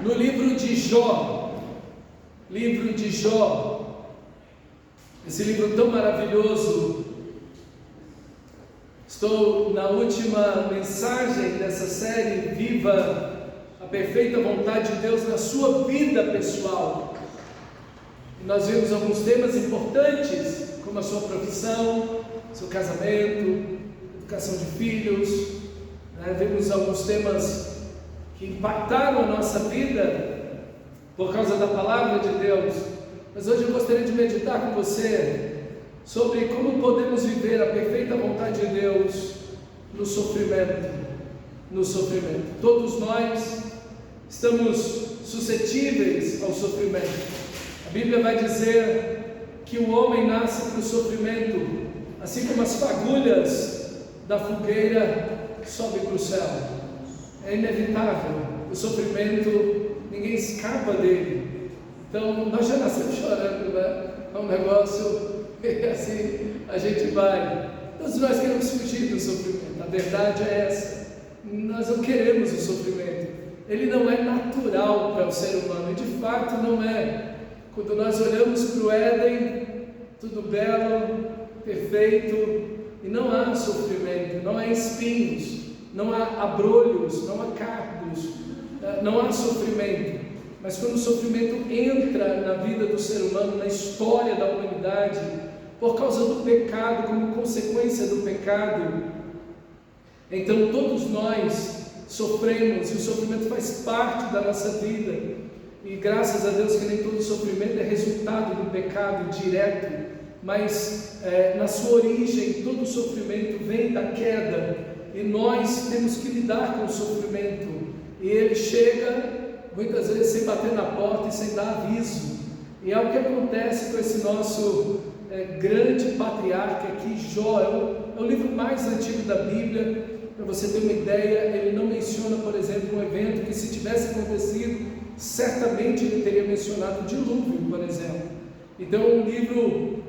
No livro de Jó, esse livro tão maravilhoso. Estou na última mensagem dessa série, Viva a Perfeita Vontade de Deus na sua vida pessoal. E nós vimos alguns temas importantes, como a sua profissão, seu casamento, educação de filhos, vimos alguns temas que impactaram a nossa vida por causa da palavra de Deus. Mas hoje eu gostaria de meditar com você sobre como podemos viver a perfeita vontade de Deus no sofrimento. Todos nós estamos suscetíveis ao sofrimento. A Bíblia vai dizer que o homem nasce para o sofrimento, assim como as fagulhas da fogueira sobem para o céu. É inevitável, o sofrimento, ninguém escapa dele. Então, nós já nascemos chorando, né? É um negócio, e assim a gente vai. Todos nós queremos fugir do sofrimento, a verdade é essa. Nós não queremos o sofrimento, ele não é natural para o ser humano, e de fato não é. Quando nós olhamos para o Éden, tudo belo, perfeito, e não há sofrimento, não há espinhos, não há abrolhos, não há cardos, não há sofrimento. Mas quando o sofrimento entra na vida do ser humano, na história da humanidade, por causa do pecado, como consequência do pecado, então todos nós sofremos, e o sofrimento faz parte da nossa vida. E graças a Deus que nem todo sofrimento é resultado do pecado direto, mas na sua origem todo sofrimento vem da queda. E nós temos que lidar com o sofrimento, e ele chega muitas vezes sem bater na porta e sem dar aviso, e é o que acontece com esse nosso grande patriarca aqui, Jó. É o livro mais antigo da Bíblia. Para você ter uma ideia, ele não menciona, por exemplo, um evento que, se tivesse acontecido, certamente ele teria mencionado o dilúvio, por exemplo. Então é um livro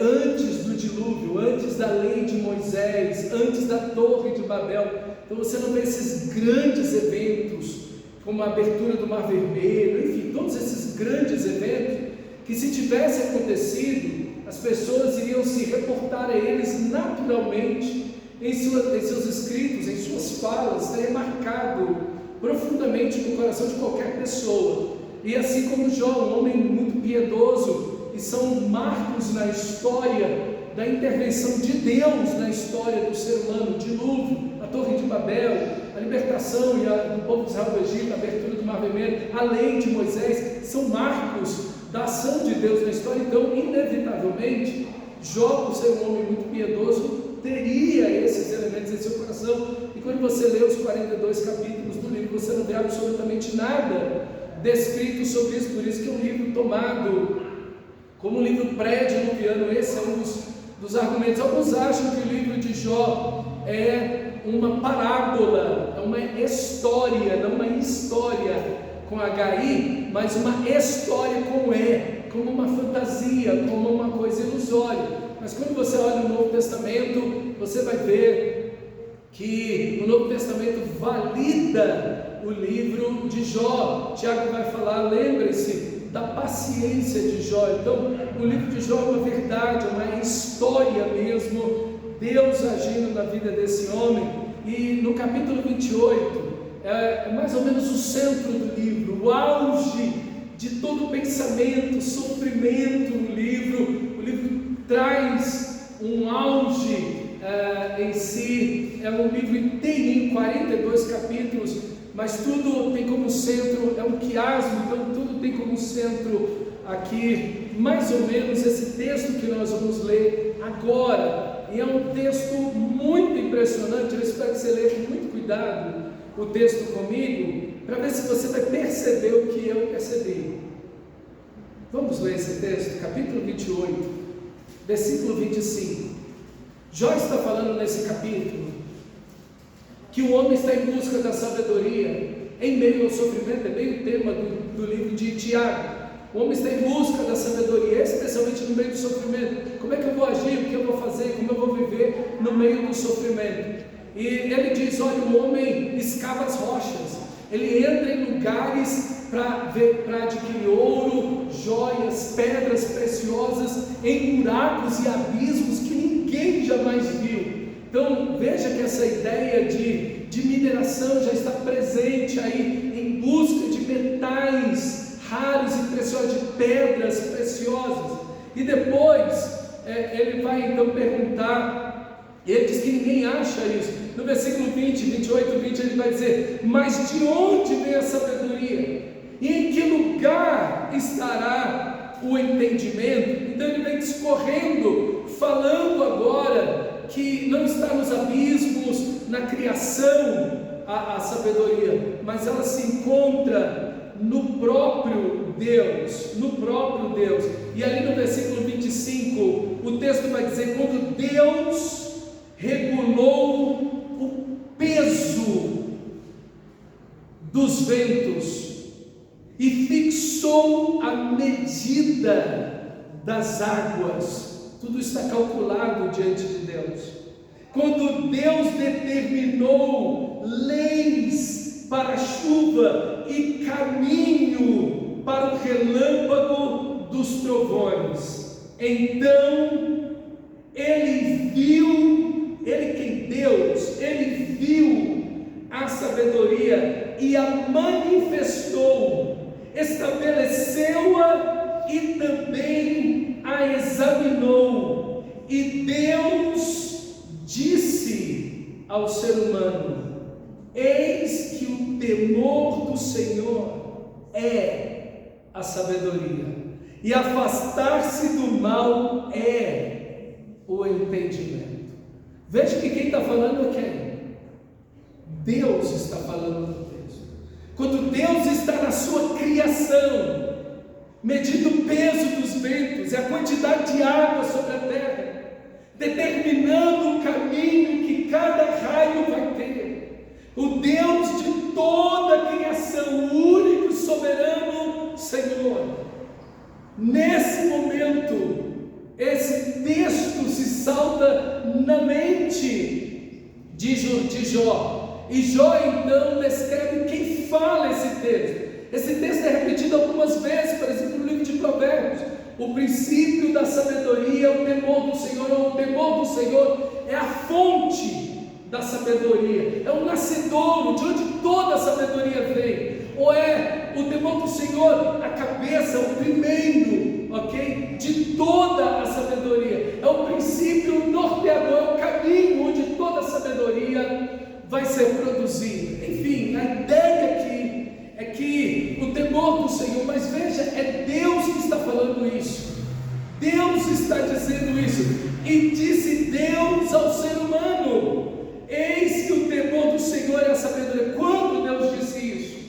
antes do dilúvio, antes da lei de Moisés, antes da Torre de Babel. Então você não vê esses grandes eventos, como a abertura do Mar Vermelho, enfim, todos esses grandes eventos, que se tivesse acontecido, as pessoas iriam se reportar a eles naturalmente, em seus escritos, em suas falas, estaria marcado profundamente no coração de qualquer pessoa. E assim como Jó, um homem muito piedoso, e são marcos na história da intervenção de Deus na história do ser humano, o dilúvio, a Torre de Babel, a libertação do povo de Israel do Egito, a abertura do Mar Vermelho, a lei de Moisés, são marcos da ação de Deus na história. Então, inevitavelmente, Jó, por ser um homem muito piedoso, teria esses elementos em seu coração. E quando você lê os 42 capítulos do livro, você não vê absolutamente nada descrito sobre isso. Por isso que é um livro tomado como um livro pré-diluviano. Esse é um dos argumentos. Alguns acham que o livro de Jó é uma parábola, é uma história, não uma história com HI, mas uma história com E, como uma fantasia, como uma coisa ilusória. Mas quando você olha o Novo Testamento, você vai ver que o Novo Testamento valida o livro de Jó. Tiago vai falar, lembre-se da paciência de Jó. Então, o livro de Jó é uma verdade, é uma história mesmo, Deus agindo na vida desse homem. E no capítulo 28, é mais ou menos o centro do livro, o auge de todo o pensamento, sofrimento no livro. O livro traz um auge em si, é um livro inteirinho, 42 capítulos, mas tudo tem como centro, é um quiasmo, então tudo tem como centro aqui, mais ou menos esse texto que nós vamos ler agora. E é um texto muito impressionante. Eu espero que você leia com muito cuidado o texto comigo, para ver se você vai perceber o que eu percebi. Vamos ler esse texto, capítulo 28, versículo 25. Jó está falando nesse capítulo que o homem está em busca da sabedoria em meio ao sofrimento. É bem o tema do livro de Tiago. O homem está em busca da sabedoria, especialmente no meio do sofrimento. Como é que eu vou agir? O que eu vou fazer? Como eu vou viver no meio do sofrimento? E ele diz, olha, o homem escava as rochas, Ele entra em lugares para adquirir ouro, joias, pedras preciosas, em buracos e abismos que ninguém jamais viu. Então veja que essa ideia de mineração já está presente aí, em busca de metais raros e preciosos, de pedras preciosas. E depois ele vai então perguntar, ele diz que ninguém acha isso. No versículo 20, 28, 20 ele vai dizer: mas de onde vem a sabedoria? E em que lugar estará o entendimento? Então ele vem discorrendo, falando agora que não está nos abismos, na criação, a sabedoria, mas ela se encontra no próprio Deus, E ali no versículo 25, o texto vai dizer: quando Deus regulou o peso dos ventos e fixou a medida das águas, tudo está calculado diante de Deus. Quando Deus determinou leis para a chuva e caminho para o relâmpago dos trovões, então ele viu a sabedoria e a manifestou, estabeleceu-a e também a examinou. E Deus disse ao ser humano: eis que o temor do Senhor é a sabedoria, e afastar-se do mal é o entendimento. Veja que quem está falando é quem? Deus está falando no texto. Quando Deus está na sua criação, medindo o peso dos ventos e a quantidade de água sobre a terra, determinando o caminho que cada raio vai ter, o Deus de toda a criação, o único soberano Senhor. Nesse momento, esse texto se salta na mente de Jó. E Jó então descreve quem fala esse texto. Esse texto é repetido algumas vezes, por exemplo, no livro de Provérbios. O princípio da sabedoria é o temor do Senhor, ou o temor do Senhor é a fonte da sabedoria, é o nascedouro de onde toda a sabedoria vem. Ou é o temor do Senhor a cabeça, o primeiro, ok? De toda a sabedoria. É o princípio norteador, é o caminho onde toda a sabedoria vai ser produzida. Enfim, a ideia aqui é que o temor do Senhor, mas veja, é Deus que está falando isso. Deus está dizendo isso. E disse Deus ao ser humano: eis que o temor do Senhor é a sabedoria. Quando Deus disse isso?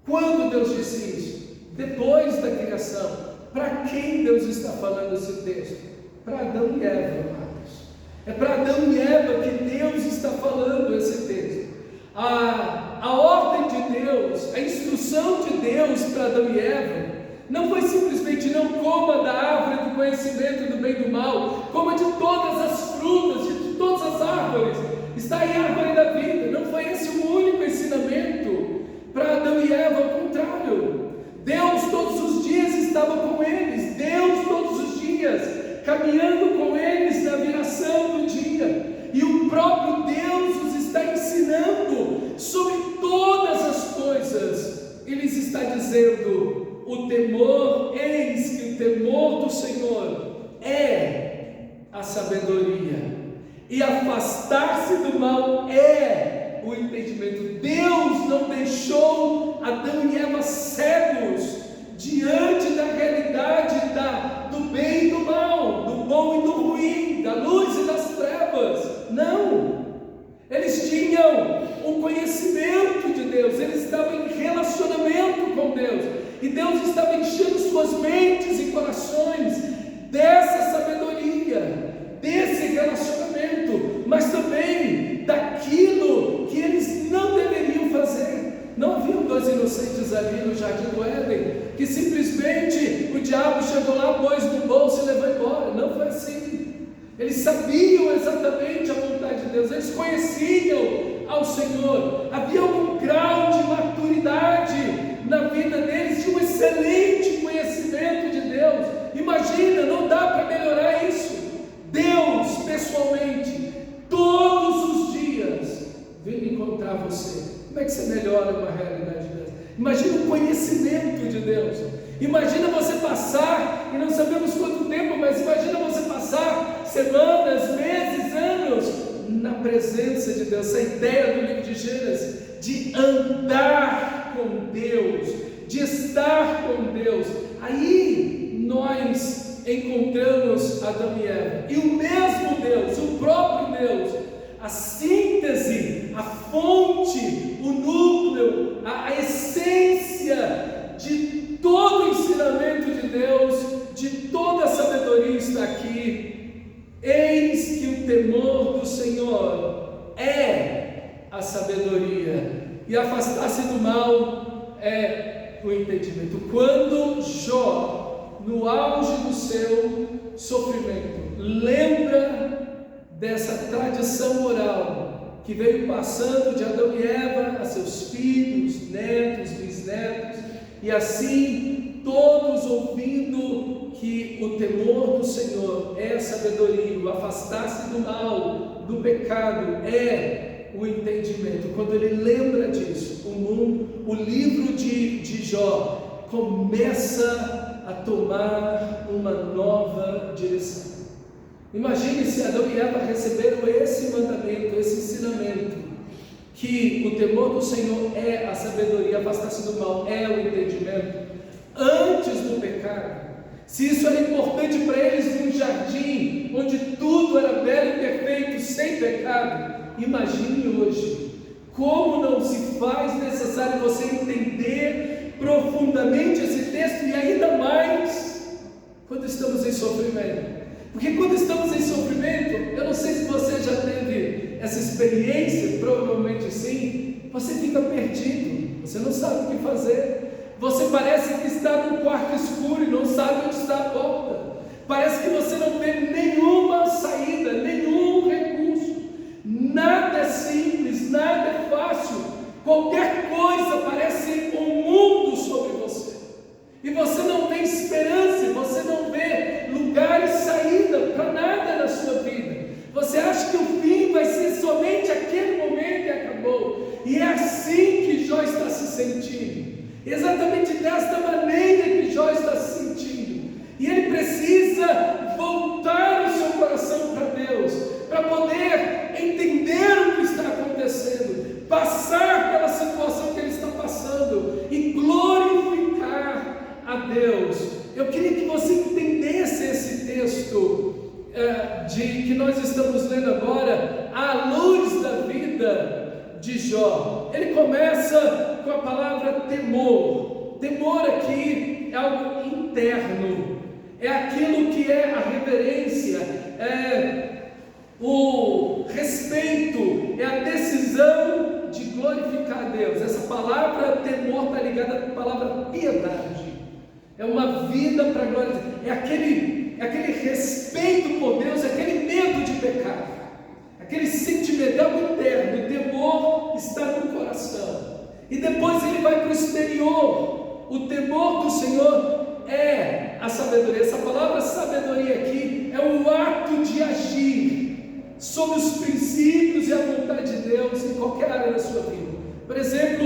Quando Deus disse isso? Depois da criação. Para quem Deus está falando esse texto? Para Adão e Eva, amados. É para Adão e Eva que Deus está falando esse texto. A ordem de Deus, a instrução de Deus para Adão e Eva, não foi simplesmente: não coma da árvore do conhecimento do bem e do mal, coma de todas as frutas, de todas as árvores, está aí a árvore da vida. Não foi esse o único ensinamento para Adão e Eva, ao contrário. Deus todos os dias estava com eles, Deus todos os dias caminhando com eles na viração do dia, e o próprio Deus os está ensinando sobre todas as coisas. Ele lhes está dizendo: o temor, eis que o temor do Senhor é a sabedoria, e afastar-se do mal é o entendimento. Deus não deixou Adão e Eva cegos diante da realidade do bem e do mal, do bom e do ruim, da luz e das trevas. Não, eles tinham um conhecimento de Deus, eles estavam em relacionamento com Deus, e Deus estava enchendo suas mentes e corações dessa sabedoria, desse relacionamento, mas também daquilo que eles não deveriam fazer. Não haviam dois inocentes ali no jardim do Éden, que simplesmente o diabo chegou lá, pôs no bolso e levou embora. Não foi assim. Eles sabiam exatamente a vontade de Deus, eles conheciam ao Senhor. Havia algum grau excelente conhecimento de Deus. Imagina, não dá para melhorar isso. Deus, pessoalmente, todos os dias, vem encontrar você. Como é que você melhora uma realidade dessa? Imagina o conhecimento de Deus. Imagina você passar, e não sabemos quanto tempo, mas imagina você passar semanas, meses, anos na presença de Deus. Essa ideia do livro de Gênesis, de andar com Deus, de estar com Deus. Aí nós encontramos Adão e Eva, e o mesmo Deus, o próprio Deus, a síntese, a fonte, o núcleo, a essência de todo o ensinamento de Deus, de toda a sabedoria está aqui. Eis que o temor do Senhor é a sabedoria, e afastar-se do mal é o entendimento. Quando Jó, no auge do seu sofrimento, lembra dessa tradição oral que veio passando de Adão e Eva a seus filhos, netos, bisnetos, e assim todos ouvindo que o temor do Senhor é a sabedoria, o afastar-se do mal, do pecado é o entendimento. Quando ele lembra disso, o livro de Jó começa a tomar uma nova direção. Imagine se Adão e Eva receberam esse mandamento, esse ensinamento, que o temor do Senhor é a sabedoria, afastar-se do mal é o entendimento, antes do pecado. Se isso era importante para eles num jardim, onde tudo era belo e perfeito, sem pecado, imagine hoje, como não se faz necessário você entender profundamente esse texto, e ainda mais quando estamos em sofrimento. Porque quando estamos em sofrimento, eu não sei se você já teve essa experiência, provavelmente sim, você fica perdido, você não sabe o que fazer, você parece que está num quarto escuro e não sabe onde está a porta, parece que você não vê nenhuma saída, nenhum recurso, nada é simples, nada é fácil, qualquer coisa parece um mundo sobre você, e você não tem esperança, você não vê lugar e saída para nada na sua vida, você acha que o fim vai ser somente aquele momento e acabou, e é assim que Jó está se sentindo, exatamente desta maneira que Jó está se sentindo, e ele precisa voltar o seu coração para Deus, para poder entender o que está acontecendo, passar pela situação que ele está passando, e glorificar a Deus. Eu queria que você entendesse esse texto que nós estamos lendo agora, à luz da vida de Jó. Ele começa com a palavra temor. Temor aqui é algo interno, é aquilo que é a reverência, é o respeito, é a decisão de glorificar a Deus. Essa palavra temor está ligada à palavra piedade. É uma vida para a glória de Deus, é aquele respeito por Deus, é aquele medo de pecar, aquele sentimento, é algo interno, o temor está no coração, e depois ele vai para o exterior. O temor do Senhor é a sabedoria. Essa palavra sabedoria aqui é o ato de agir sobre os princípios e a vontade de Deus em qualquer área da sua vida. Por exemplo,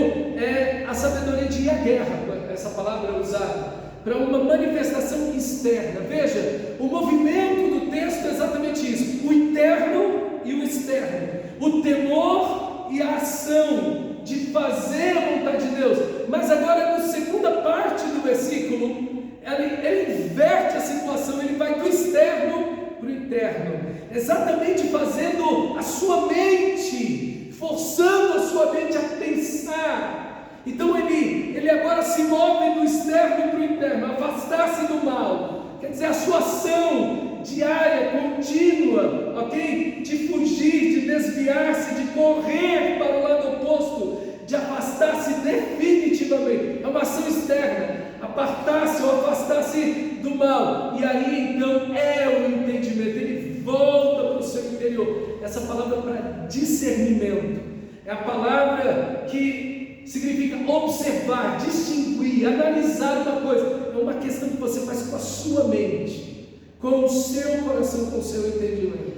a sabedoria de ir à guerra, essa palavra é usada para uma manifestação externa. Veja, o movimento do texto é exatamente isso, o interno e o externo, o temor e a ação de fazer a vontade de Deus. Mas agora, na segunda parte do versículo, ele inverte a situação, ele vai do externo para o interno, exatamente fazendo a sua mente, forçando a sua mente a pensar. Então ele agora se move do externo para o interno, afastar-se do mal, quer dizer, a sua ação diária, contínua, ok? De fugir, de desviar-se, de correr para o lado oposto, de afastar-se definitivamente, é uma ação externa, apartar-se ou afastar-se do mal, e aí então é o entendimento, ele volta para o seu interior. Essa palavra para discernimento é a palavra que significa observar, distinguir, analisar uma coisa. É uma questão que você faz com a sua mente, com o seu coração, com o seu entendimento.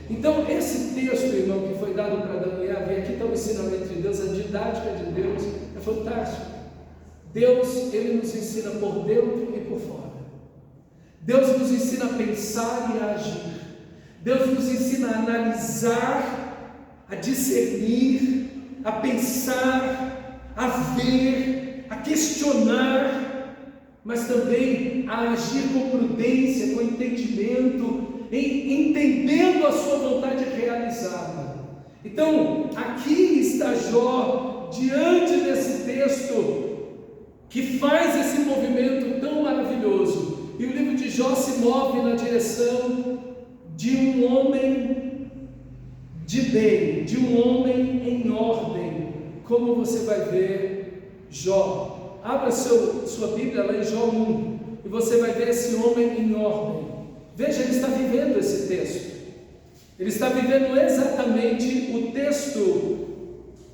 Então, esse texto, irmão, que foi dado para Daniel, e aqui está o ensinamento de Deus, a didática de Deus, é fantástico. Deus, Ele nos ensina por dentro e por fora. Deus nos ensina a pensar e a agir. Deus nos ensina a analisar, a discernir, a pensar, a ver, a questionar, mas também a agir com prudência, com entendimento, entendendo a sua vontade realizada. Então, aqui está Jó, diante desse texto, que faz esse movimento tão maravilhoso. E o livro de Jó se move na direção de um homem de bem, de um homem em ordem, como você vai ver Jó. Abra sua Bíblia lá em Jó 1, e você vai ver esse homem em ordem. Veja, ele está vivendo esse texto. Ele está vivendo exatamente o texto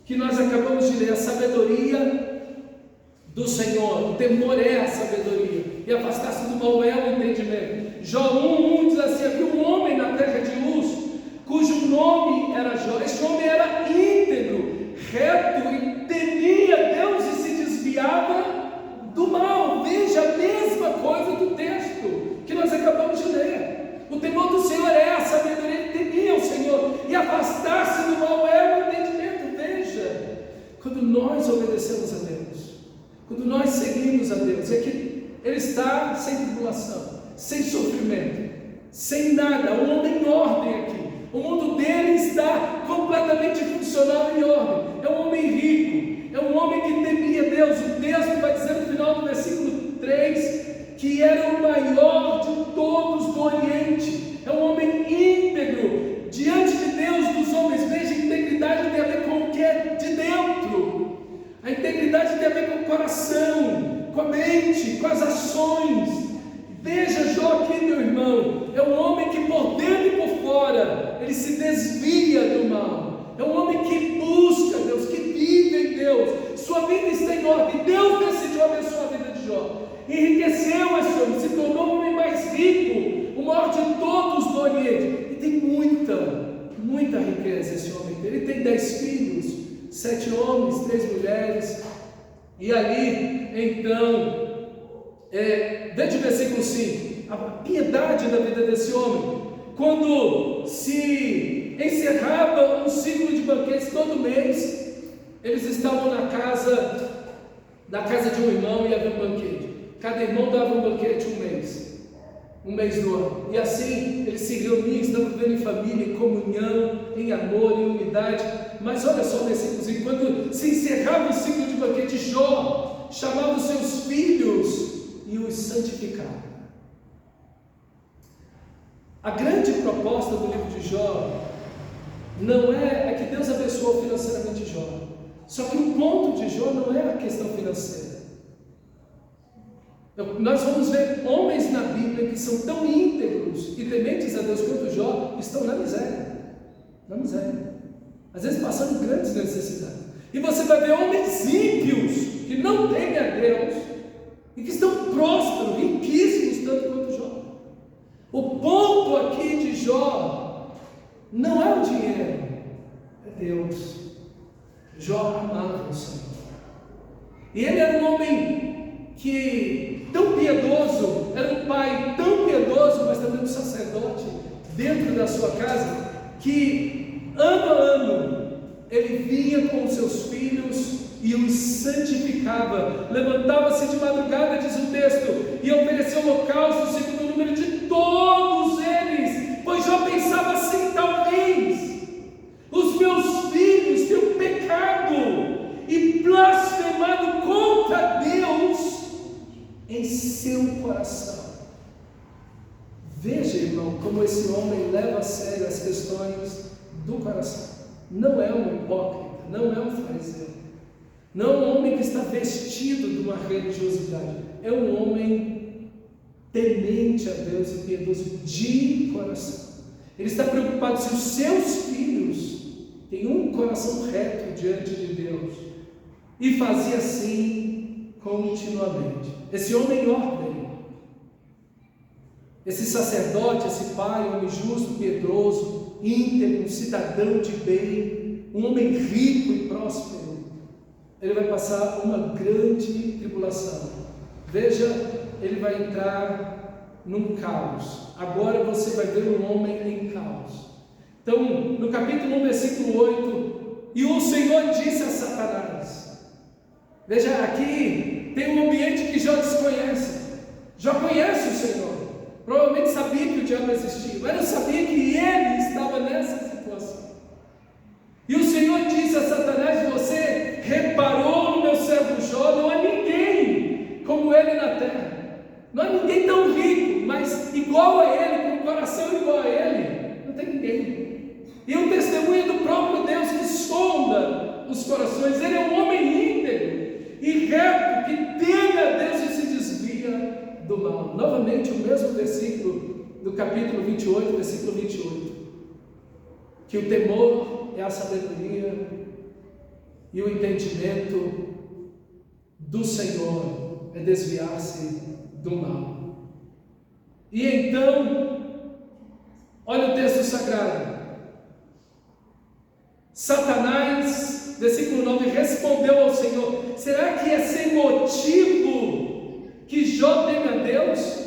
que nós acabamos de ler, a sabedoria do Senhor. O temor é a sabedoria, e afastar-se do mal é o entendimento. Jó 1:1 diz assim: havia um homem na terra de Uz, cujo nome era Jó. Este homem era íntegro, reto, e temia Deus e se desviava do mal. Veja a mesma coisa do texto que nós acabamos de ler. O temor do Senhor é a sabedoria, ele temia o Senhor, e afastar-se do mal é o entendimento. Veja, quando nós obedecemos a Deus, quando nós seguimos a Deus, é que Ele está sem tribulação, sem sofrimento, sem nada, um homem em ordem aqui. O mundo dele está completamente funcional em ordem. É um homem rico, é um homem que temia Deus. O texto vai dizer no final do versículo 3 que era o maior de todos do Oriente. É um homem íntegro diante de Deus, dos homens. Veja, integridade tem a ver com o que é de dentro. A integridade tem a ver com o coração, com a mente, com as ações. Veja Jó aqui, meu irmão, é um homem que por dentro e por fora, ele se desvia do mal. É um homem que busca Deus, que vive em Deus. Sua vida está em ordem. Deus decidiu abençoar a vida de Jó. Enriqueceu esse homem, se tornou o homem mais rico, o maior de todos do Oriente. E tem muita riqueza esse homem. Ele tem 10 filhos, 7 homens, 3 mulheres. E ali, então, veja o versículo 5, a piedade da vida desse homem. Quando se encerrava um ciclo de banquetes todo mês, eles estavam na casa de um irmão e havia um banquete. Cada irmão dava um banquete um mês do ano. E assim eles se reuniam, estavam vivendo em família, em comunhão, em amor, em unidade. Mas olha só o versículo 5, quando se encerrava o ciclo de banquete, Jó chamava os seus filhos e os santificava. A grande proposta do livro de Jó não é que Deus abençoou financeiramente Jó. Só que o ponto de Jó não é a questão financeira. Nós vamos ver homens na Bíblia que são tão íntegros e tementes a Deus quanto Jó, estão na miséria. Na miséria. Às vezes passando grandes necessidades. E você vai ver homens ímpios que não temem a Deus e que estão prósperos, riquíssimos, tanto quanto Jó. O ponto aqui de Jó não é o dinheiro, é Deus. Jó amava o Senhor. E ele era um homem tão piedoso, era um pai tão piedoso, mas também um sacerdote dentro da sua casa, que ano a ano ele vinha com os seus filhos e os santificava. Levantava-se de madrugada, diz o texto, e oferecia holocausto segundo o número de todos eles, pois Jó pensava assim: talvez os meus filhos tenham pecado e blasfemado contra Deus em seu coração. Veja, irmão, como esse homem leva a sério as questões do coração. Não é um hipócrita, não é um fariseu, não é um homem que está vestido de uma religiosidade. É um homem temente a Deus e piedoso de coração. Ele está preocupado se os seus filhos têm um coração reto diante de Deus. E fazia assim continuamente. Esse homem em ordem, esse sacerdote, esse pai, um homem justo, piedoso, íntegro, um cidadão de bem, um homem rico e próspero, ele vai passar uma grande tribulação. Veja, ele vai entrar num caos. Agora você vai ver um homem em caos. Então, no capítulo 1, versículo 8, e o Senhor disse a Satanás. Veja, aqui tem um ambiente que Jó desconhece. Jó conhece o Senhor, provavelmente sabia que o diabo existia, mas não sabia que ele estava nessa situação. E o Senhor disse a Satanás: você reparou no meu servo Jó? Não há ninguém como ele na terra, não há ninguém tão rico, mas igual a ele, com o coração igual a ele, não tem ninguém. E o testemunho do próprio Deus que sonda os corações. Ele é um homem íntegro e reto, que teme a Deus e se desvia do mal. Novamente o mesmo versículo do capítulo 28, versículo 28, que o temor é a sabedoria e o entendimento do Senhor é desviar-se do mal. E então, olha o texto sagrado. Satanás, versículo 9, respondeu ao Senhor: será que é sem motivo que Jó teme a Deus?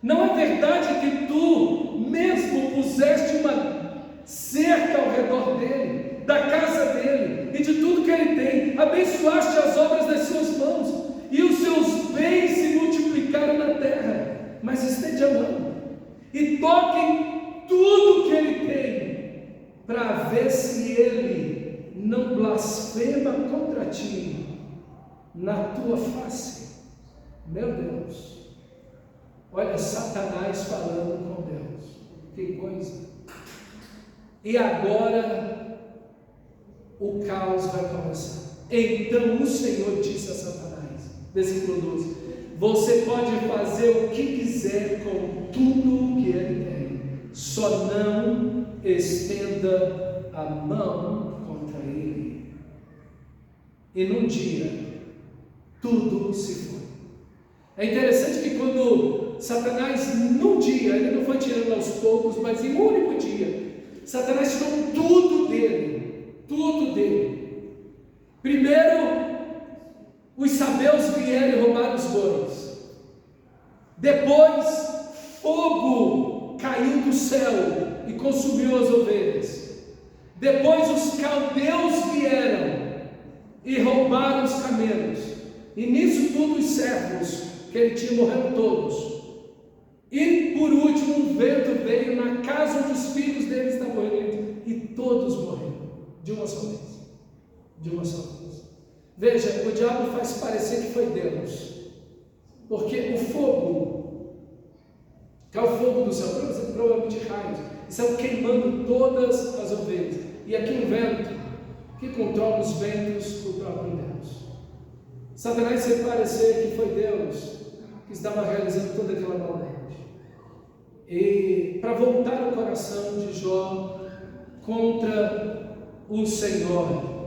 Não é verdade que tu mesmo puseste uma cerca ao redor dele, da casa dele e de tudo que ele tem, abençoaste as obras das suas mãos, e os seus bens se multiplicaram na terra? Mas estende a mão e toque em tudo que ele tem, para ver se ele não blasfema contra ti na tua face. Meu Deus, olha Satanás falando com Deus, que coisa. E agora o caos vai começar. Então o Senhor disse a Satanás, versículo 12: você pode fazer o que quiser com tudo que ele tem, só não estenda a mão contra ele. E num dia tudo se foi. É interessante que quando Satanás, num dia, ele não foi tirando aos poucos, mas em um único dia, Satanás tirou tudo dele, tudo dele. Primeiro, os sabeus vieram e roubaram os bois. Depois, fogo caiu do céu e consumiu as ovelhas. Depois os caldeus vieram e roubaram os camelos. E nisso tudo os servos que ele tinha morreram todos. E por último um vento veio na casa onde os filhos dele estavam reunidos, e todos morreram de uma só vez. De uma só vez. Veja, o diabo faz parecer que foi Deus, porque o fogo, que é o fogo do céu, provavelmente raios, estão queimando todas as ovelhas, e aqui um vento que controla os ventos, o próprio Deus. Satanás fez parecer que foi Deus que estava realizando toda aquela maldade, e para voltar o coração de Jó contra o Senhor.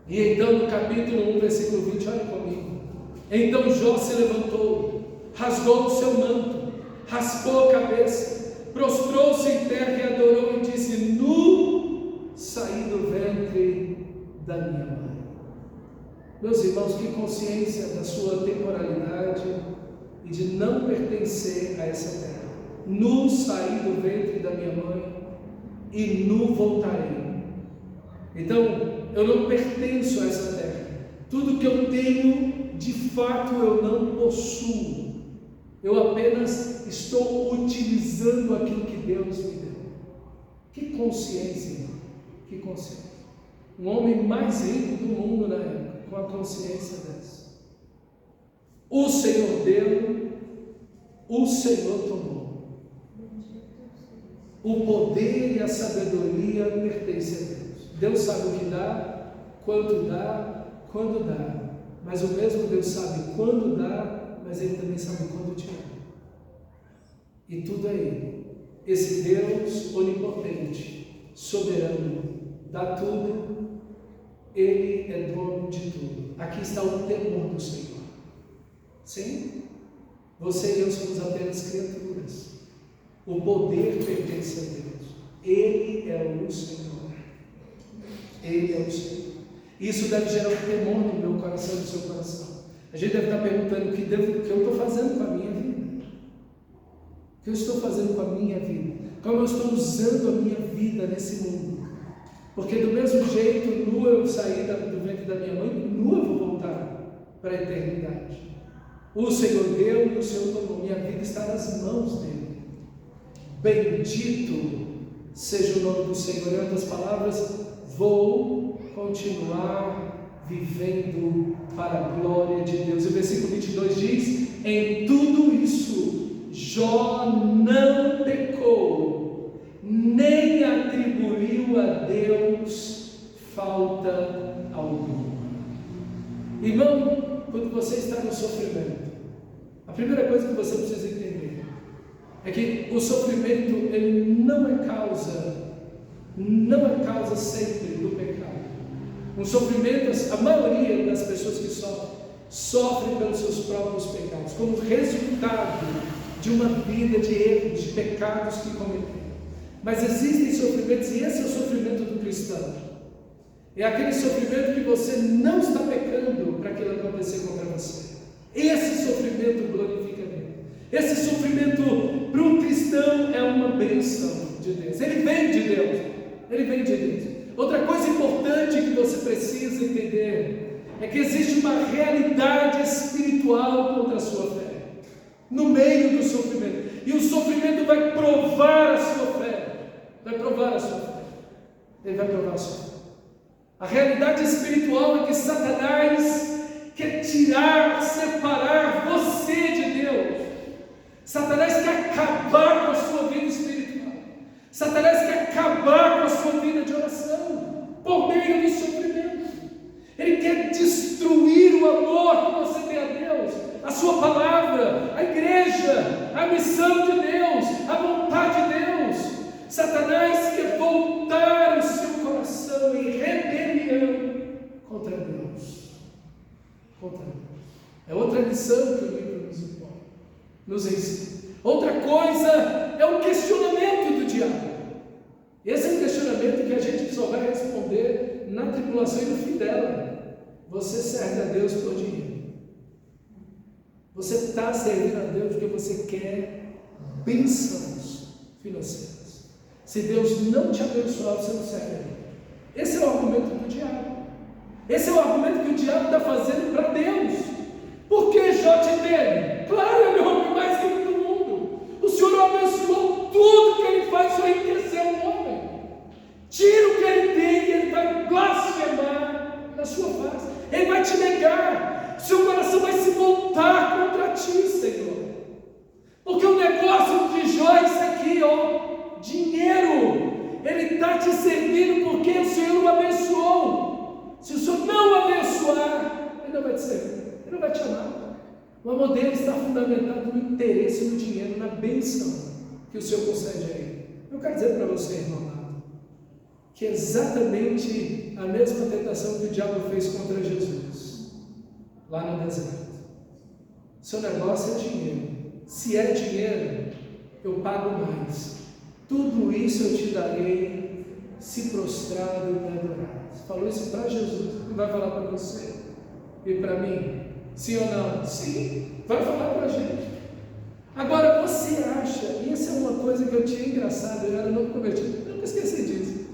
E então no capítulo 1, versículo 20, olha comigo. Então Jó se levantou, rasgou o seu manto, raspou a cabeça, prostrou-se em terra e adorou e disse: nu saí do ventre da minha mãe. Meus irmãos, que consciência da sua temporalidade e de não pertencer a essa terra. Nu saí do ventre da minha mãe e nu voltarei. Então, eu não pertenço a essa terra. Tudo que eu tenho, de fato, eu não possuo. Eu apenas estou utilizando aquilo que Deus me deu. Que consciência, irmão. Que consciência. Um homem mais rico do mundo na época, com a consciência dessa. O Senhor deu, o Senhor tomou. O poder e a sabedoria pertencem a Deus. Deus sabe o que dá, quando dá, quando dá. Mas o mesmo Deus sabe quando dá, mas Ele também sabe quando tirar. E tudo é Ele. Esse Deus onipotente, soberano, dá tudo. Ele é dono de tudo. Aqui está o temor do Senhor. Sim? Você e eu somos apenas criaturas. O poder pertence a Deus. Ele é o Senhor. Ele é o Senhor. Isso deve gerar um temor no meu coração e no seu coração. A gente deve estar perguntando o que eu estou fazendo com a minha vida. O que eu estou fazendo com a minha vida? Como eu estou usando a minha vida nesse mundo? Porque do mesmo jeito, nua eu saí do ventre da minha mãe, nua eu vou voltar para a eternidade. O Senhor deu e o Senhor tomou. Minha vida está nas mãos dele. Bendito seja o nome do Senhor. Em outras palavras, vou continuar vivendo para a glória de Deus. O versículo 22 diz: em tudo isso, Jó não pecou, nem atribuiu a Deus falta alguma. Irmão, quando você está no sofrimento, a primeira coisa que você precisa entender é que o sofrimento ele não é causa sempre do pecado. Um sofrimento, a maioria das pessoas que sofrem pelos seus próprios pecados, como resultado de uma vida de erros, de pecados que cometeram. Mas existem sofrimentos, e esse é o sofrimento do cristão. É aquele sofrimento que você não está pecando para aquilo acontecer contra você. Esse sofrimento glorifica Deus. Esse sofrimento para um cristão é uma bênção de Deus. Ele vem de Deus. Ele vem de Deus. Outra coisa importante que você precisa entender é que existe uma realidade espiritual contra a sua fé, no meio do sofrimento. E o sofrimento vai provar a sua fé. Vai provar a sua fé. Ele vai provar a sua fé. A realidade espiritual é que Satanás quer separar você de Deus. Satanás quer acabar com a sua vida espiritual. Satanás quer acabar com a sua vida de oração por meio do sofrimento. Ele quer destruir o amor que você tem a Deus, a sua palavra, a igreja, a missão de Deus, a vontade de Deus. Satanás quer voltar o seu coração em rebelião contra Deus. Contra Deus. É outra lição que o livro nos ensina. Outra coisa é o questionamento do diabo. Esse é um questionamento que a gente só vai responder na tribulação e no fim dela. Você serve a Deus por dinheiro. Você está servindo a Deus porque você quer bênçãos financeiras. Se Deus não te abençoar, você não serve a Ele. Esse é o argumento do diabo. Esse é o argumento que o diabo está fazendo para Deus. Por que Jó te teme? Claro, ele é o homem mais rico do mundo. O Senhor abençoou tudo que ele faz, só enriquecer o homem. Tira o que ele tem e ele vai blasfemar na sua face. Ele vai te negar. Seu coração vai se voltar contra ti, Senhor. Porque o negócio de Jó é isso aqui, ó. Dinheiro. Ele está te servindo porque o Senhor o abençoou. Se o Senhor não abençoar, Ele não vai te servir. Ele não vai te amar. O amor dele está fundamentado no interesse, no dinheiro, na bênção que o Senhor concede a ele. Eu quero dizer para você, irmão amado, que é exatamente a mesma tentação que o diabo fez contra Jesus, lá no deserto. Seu negócio é dinheiro. Se é dinheiro, eu pago mais. Tudo isso eu te darei, se prostrado e me adorar. Você falou isso para Jesus, ele vai falar para você e para mim. Sim ou não? Sim, vai falar para a gente. Agora você acha, e essa é uma coisa que eu tinha engraçado, eu era novo convertido, eu nunca esqueci disso.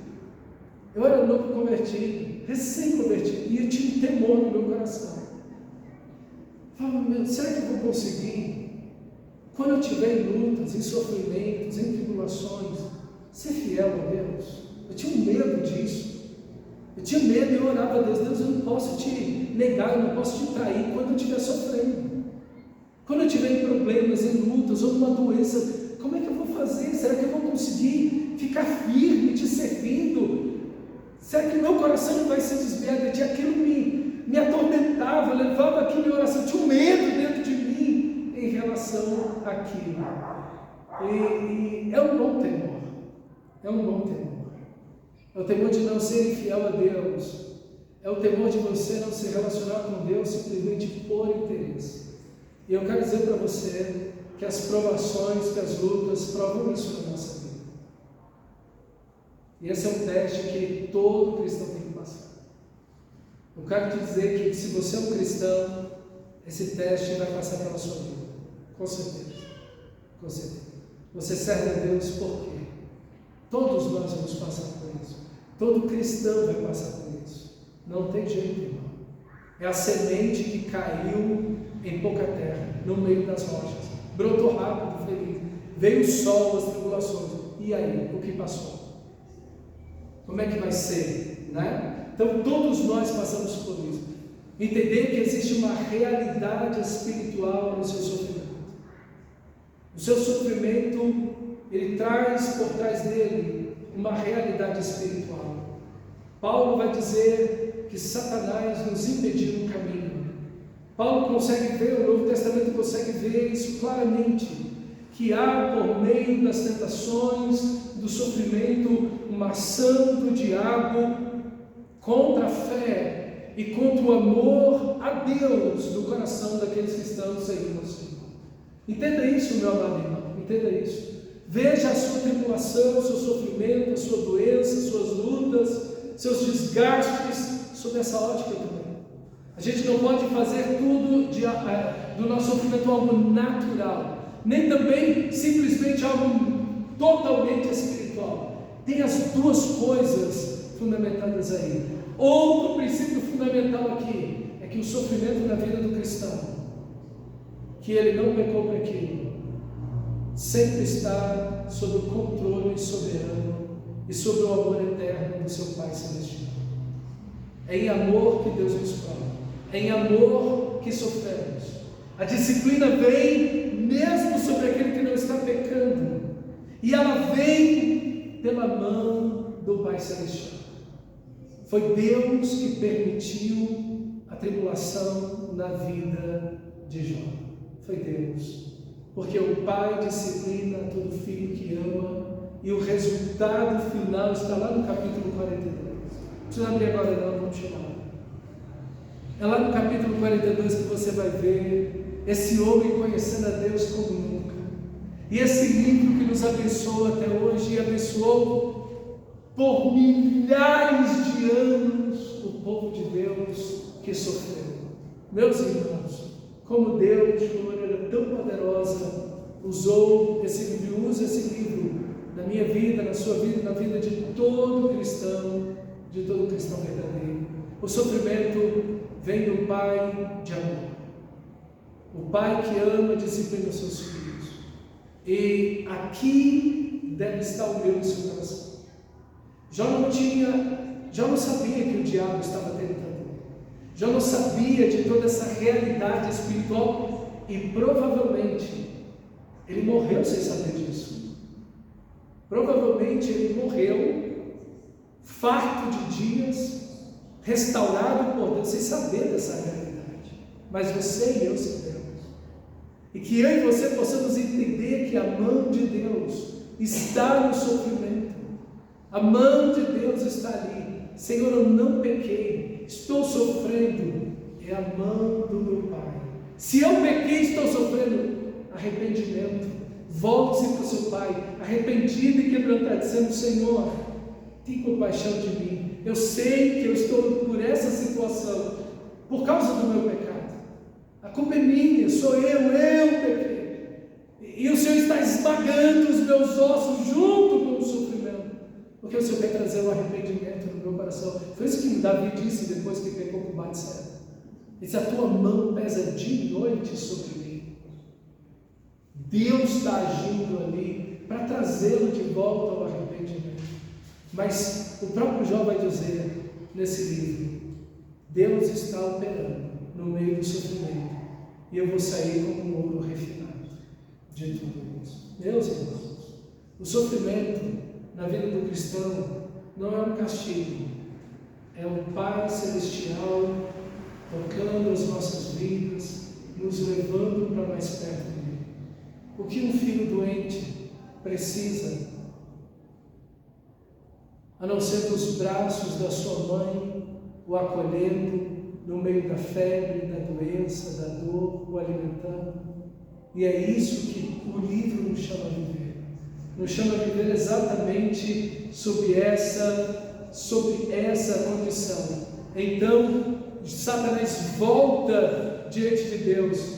Eu era novo convertido, recém-convertido, e eu tinha um temor no meu coração. Eu falava, será que eu vou conseguir, quando eu estiver em lutas, em sofrimentos, em tribulações, ser fiel a Deus? Eu tinha um medo disso. Eu tinha medo e eu orava a Deus, Deus, eu não posso te negar, eu não posso te trair quando eu estiver sofrendo. Quando eu estiver em problemas, em lutas ou numa doença, como é que eu vou fazer? Será que eu vou conseguir ficar firme te servindo? Será que o meu coração não vai se desviar de ti? Aquilo me atormentava, levava aquilo em oração, eu tinha um medo dentro de mim em relação àquilo. E é um bom temor. É um bom temor. É o temor de não ser infiel a Deus. é o temor de você não se relacionar com Deus simplesmente por interesse. E eu quero dizer para você que as provações, que as lutas provam isso na nossa vida. E esse é um teste que todo cristão tem que passar. Eu quero te dizer que se você é um cristão, esse teste vai passar pela sua vida. Com certeza. Com certeza. Você serve a Deus por quê? Todos nós vamos passar por isso. Todo cristão vai passar por isso. Não tem jeito, irmão. É a semente que caiu em pouca terra, no meio das rochas. Brotou rápido, feliz. Veio o sol, as tribulações. E aí, o que passou? Como é que vai ser, né? Então todos nós passamos por isso. Entender que existe uma realidade espiritual no seu sofrimento. O seu sofrimento, ele traz por trás dele uma realidade espiritual. Paulo vai dizer que Satanás nos impediu um caminho. Paulo consegue ver, o Novo Testamento consegue ver isso claramente, que há por meio das tentações, do sofrimento, uma ação do diabo contra a fé e contra o amor a Deus no coração daqueles que estão seguindo o Senhor. Entenda isso, meu amado irmão, entenda isso. Veja a sua tribulação, o seu sofrimento, a sua doença, suas lutas, seus desgastes, sob essa ótica também. A gente não pode fazer tudo do nosso sofrimento algo natural, nem também simplesmente algo totalmente espiritual. Tem as duas coisas fundamentadas aí. Outro princípio fundamental aqui é que o sofrimento na vida do cristão, que ele não pecou para aquilo, sempre está sob o controle soberano e sob o amor eterno do seu Pai Celestial. É em amor que Deus nos prova, é em amor que sofremos. A disciplina vem mesmo sobre aquele que não está pecando, e ela vem pela mão do Pai Celestial. Foi Deus que permitiu a tribulação na vida de Jó. Foi Deus. Porque o Pai disciplina todo filho que ama, e o resultado final está lá no capítulo 42. Não precisa abrir agora não, vamos chegar lá. É lá no capítulo 42 que você vai ver esse homem conhecendo a Deus como nunca. E esse livro que nos abençoa até hoje, e abençoou por milhares de anos o povo de Deus que sofreu. Meus irmãos, como Deus, de uma maneira tão poderosa, usou esse livro, usa esse livro na minha vida, na sua vida, na vida de todo cristão verdadeiro. O sofrimento vem do Pai de amor. O Pai que ama e disciplina os seus filhos. E aqui deve estar o meu e o seu coração. Jó não sabia que o diabo estava tentando. Jó não sabia de toda essa realidade espiritual e provavelmente ele morreu sem saber disso. Provavelmente ele morreu farto de dias, restaurado por Deus, sem saber dessa realidade. Mas você e eu sabemos. E que eu e você possamos entender que a mão de Deus está no sofrimento. A mão de Deus está ali. Senhor, eu não pequei, estou sofrendo. É a mão do meu Pai. Se eu pequei, estou sofrendo. Arrependimento. Volte-se para o seu Pai, arrependido e quebrantado, dizendo: Senhor, tem compaixão de mim. Eu sei que eu estou por essa situação, por causa do meu pecado. A culpa é minha, sou eu pequei. E o Senhor está esmagando os meus ossos junto com o sofrimento, porque o Senhor quer trazer um arrependimento no meu coração. Foi isso que Davi disse depois que pecou com Batseba. Ele disse: a tua mão pesa de noite sobre mim. Deus está agindo ali para trazê-lo de volta ao arrependimento. Mas o próprio Jó vai dizer nesse livro: Deus está operando no meio do sofrimento, e eu vou sair como um ouro refinado de tudo isso. Meus irmãos, o sofrimento na vida do cristão não é um castigo, é um Pai Celestial tocando as nossas vidas, nos levando para mais perto dele. O que um filho doente precisa, a não ser dos braços da sua mãe, o acolhendo no meio da febre, da doença, da dor, o alimentando. E é isso que o livro nos chama a viver. Nos chama a viver exatamente sob essa condição. Então, Satanás volta diante de Deus.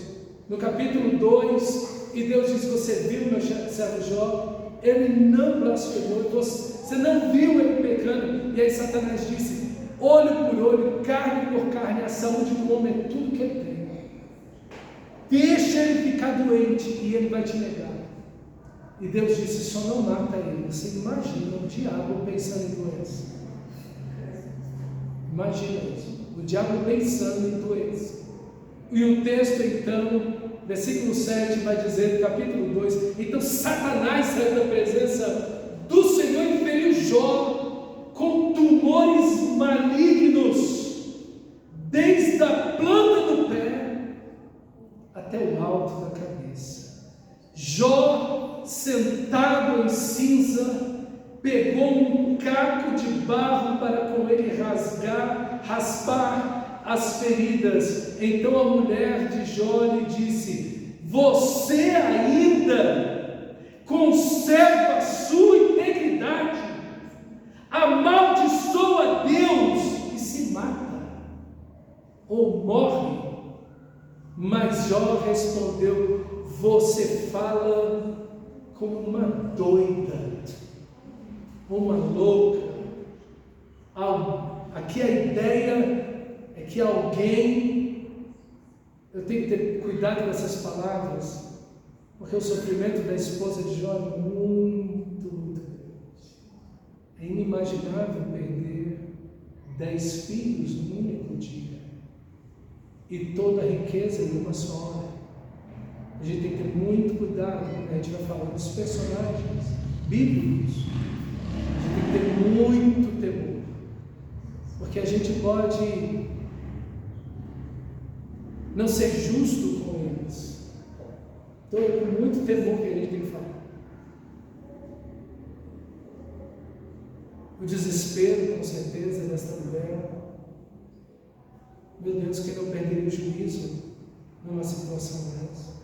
No capítulo 2, e Deus diz: você viu meu servo Jó? Ele não blasfemou, você não viu ele pecando. E aí Satanás disse: olho por olho, carne por carne, a saúde do homem é tudo que ele tem. Deixa ele ficar doente e ele vai te negar. E Deus disse: só não mata ele. Você imagina o diabo pensando em doença. Imagina isso, o diabo pensando em doença. E o texto então, versículo 7 vai dizer, capítulo 2, então Satanás saiu da presença do Senhor e feriu Jó com tumores malignos, desde a planta do pé até o alto da cabeça. Jó, sentado em cinza, pegou um caco de barro para com ele raspar as feridas. Então a mulher de Jó lhe disse: você ainda conserva a sua integridade, amaldiçoa Deus e se mata, ou morre. Mas Jó respondeu: você fala como uma doida, uma louca. Aqui a ideia é que alguém, eu tenho que ter cuidado com essas palavras, porque o sofrimento da esposa de Jó é muito grande. É inimaginável perder 10 filhos num único dia e toda a riqueza em uma só hora. A gente tem que ter muito cuidado quando a gente vai falar dos personagens bíblicos. A gente tem que ter muito temor, porque a gente pode não ser justo com eles. Então é com muito temor que a gente tem que falar. O desespero, com certeza, desta mulher. Meu Deus, que não perderia o juízo numa situação dessa.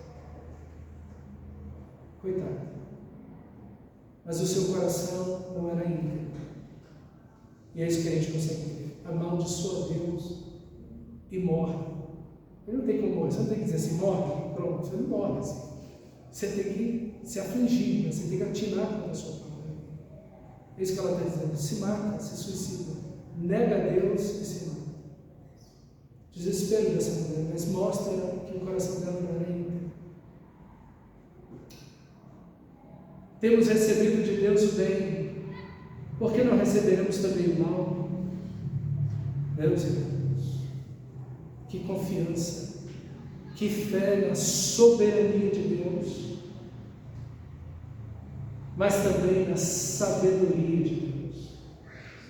Coitado. Mas o seu coração não era íntegro. E é isso que a gente consegue ver. Amaldiçoa Deus e morre. Ele não tem como morrer. Você não tem que dizer assim: morre, pronto. Você não morre assim. Você tem que se afligir, você tem que atinar contra a sua própria vida. É isso que ela está dizendo: se mata, se suicida, nega a Deus e se mata. Desespero dessa mulher, mas mostra que o coração dela não era íntegro. Temos recebido de Deus o bem, por que não receberemos também o mal? Meus irmãos, que confiança, que fé na soberania de Deus, mas também na sabedoria de Deus.